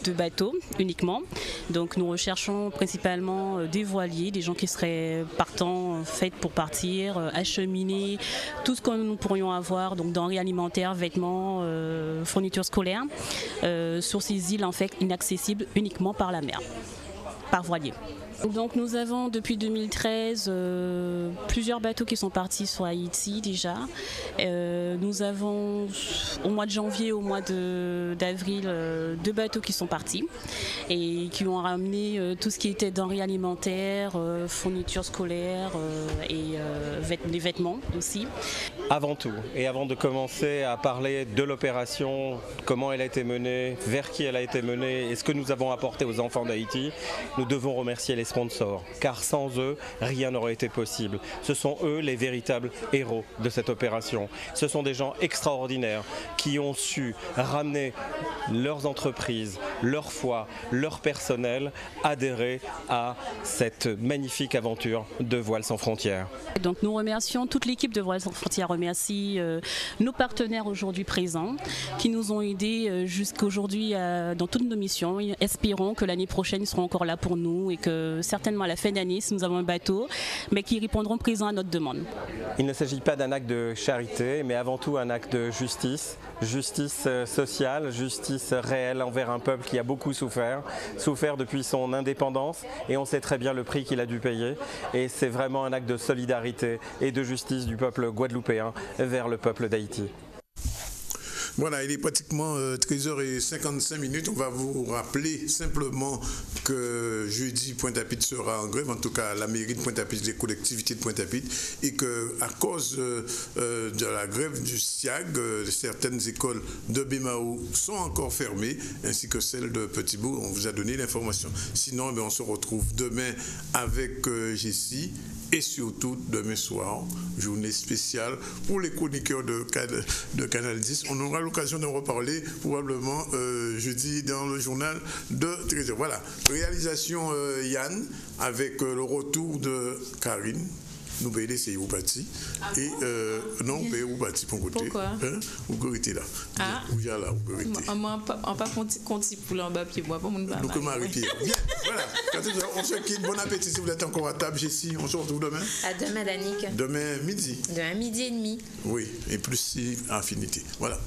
de bateaux uniquement. Donc nous recherchons principalement des voiliers, des gens qui seraient partants, faits pour partir, acheminer tout ce que nous pourrions avoir, donc denrées alimentaires, vêtements, fournitures scolaires, sur ces îles en fait inaccessibles uniquement par la mer, par voilier. Donc nous avons depuis 2013 plusieurs bateaux qui sont partis sur Haïti déjà. Nous avons au mois de janvier, au mois d'avril, 2 bateaux qui sont partis et qui ont ramené tout ce qui était denrées alimentaires, fournitures scolaires et des vêtements aussi. Avant tout, et avant de commencer à parler de l'opération, comment elle a été menée, vers qui elle a été menée et ce que nous avons apporté aux enfants d'Haïti, nous devons remercier les sponsors, car sans eux, rien n'aurait été possible. Ce sont eux les véritables héros de cette opération. Ce sont des gens extraordinaires qui ont su ramener leurs entreprises, leur foi, leur personnel, adhérer à cette magnifique aventure de Voiles sans frontières. Donc nous remercions toute l'équipe de Voiles sans frontières, remercie nos partenaires aujourd'hui présents qui nous ont aidés jusqu'aujourd'hui dans toutes nos missions. Espérons que l'année prochaine ils seront encore là pour nous et que certainement à la fin d'année, si nous avons un bateau, mais qui répondront présents à notre demande. Il ne s'agit pas d'un acte de charité, mais avant tout un acte de justice, justice sociale, justice réelle envers un peuple qui a beaucoup souffert depuis son indépendance, et on sait très bien le prix qu'il a dû payer. Et c'est vraiment un acte de solidarité et de justice du peuple guadeloupéen vers le peuple d'Haïti. Voilà, il est pratiquement 13h55. On va vous rappeler simplement que jeudi, Pointe-à-Pitre sera en grève, en tout cas la mairie de Pointe-à-Pitre, les collectivités de Pointe-à-Pitre, et qu'à cause de la grève du SIAG, certaines écoles de Bémao sont encore fermées, ainsi que celles de Petit-Bourg. On vous a donné l'information. Sinon, on se retrouve demain avec Jessie, et surtout demain soir, journée spéciale pour les chroniqueurs de Canal 10. On aura l'occasion d'en reparler probablement jeudi dans le journal de 13h. Voilà, réalisation Yann avec le retour de Karine. Nous payons laisser vous partir. Et non, vous payez vous partir pour côté. Pourquoi? Vous goûtez là. Ah. Vous êtes là, vous goûtez. On pas compte pour l'en bas pied bois pour mon bas. Nous comme Marie-Pierre. Bien, voilà. On se quitte. Bon appétit si vous êtes encore à table, Jessie. On se retrouve demain. À demain, Danick. Demain midi. Demain midi et demi. Oui, et plus si affinité. Voilà.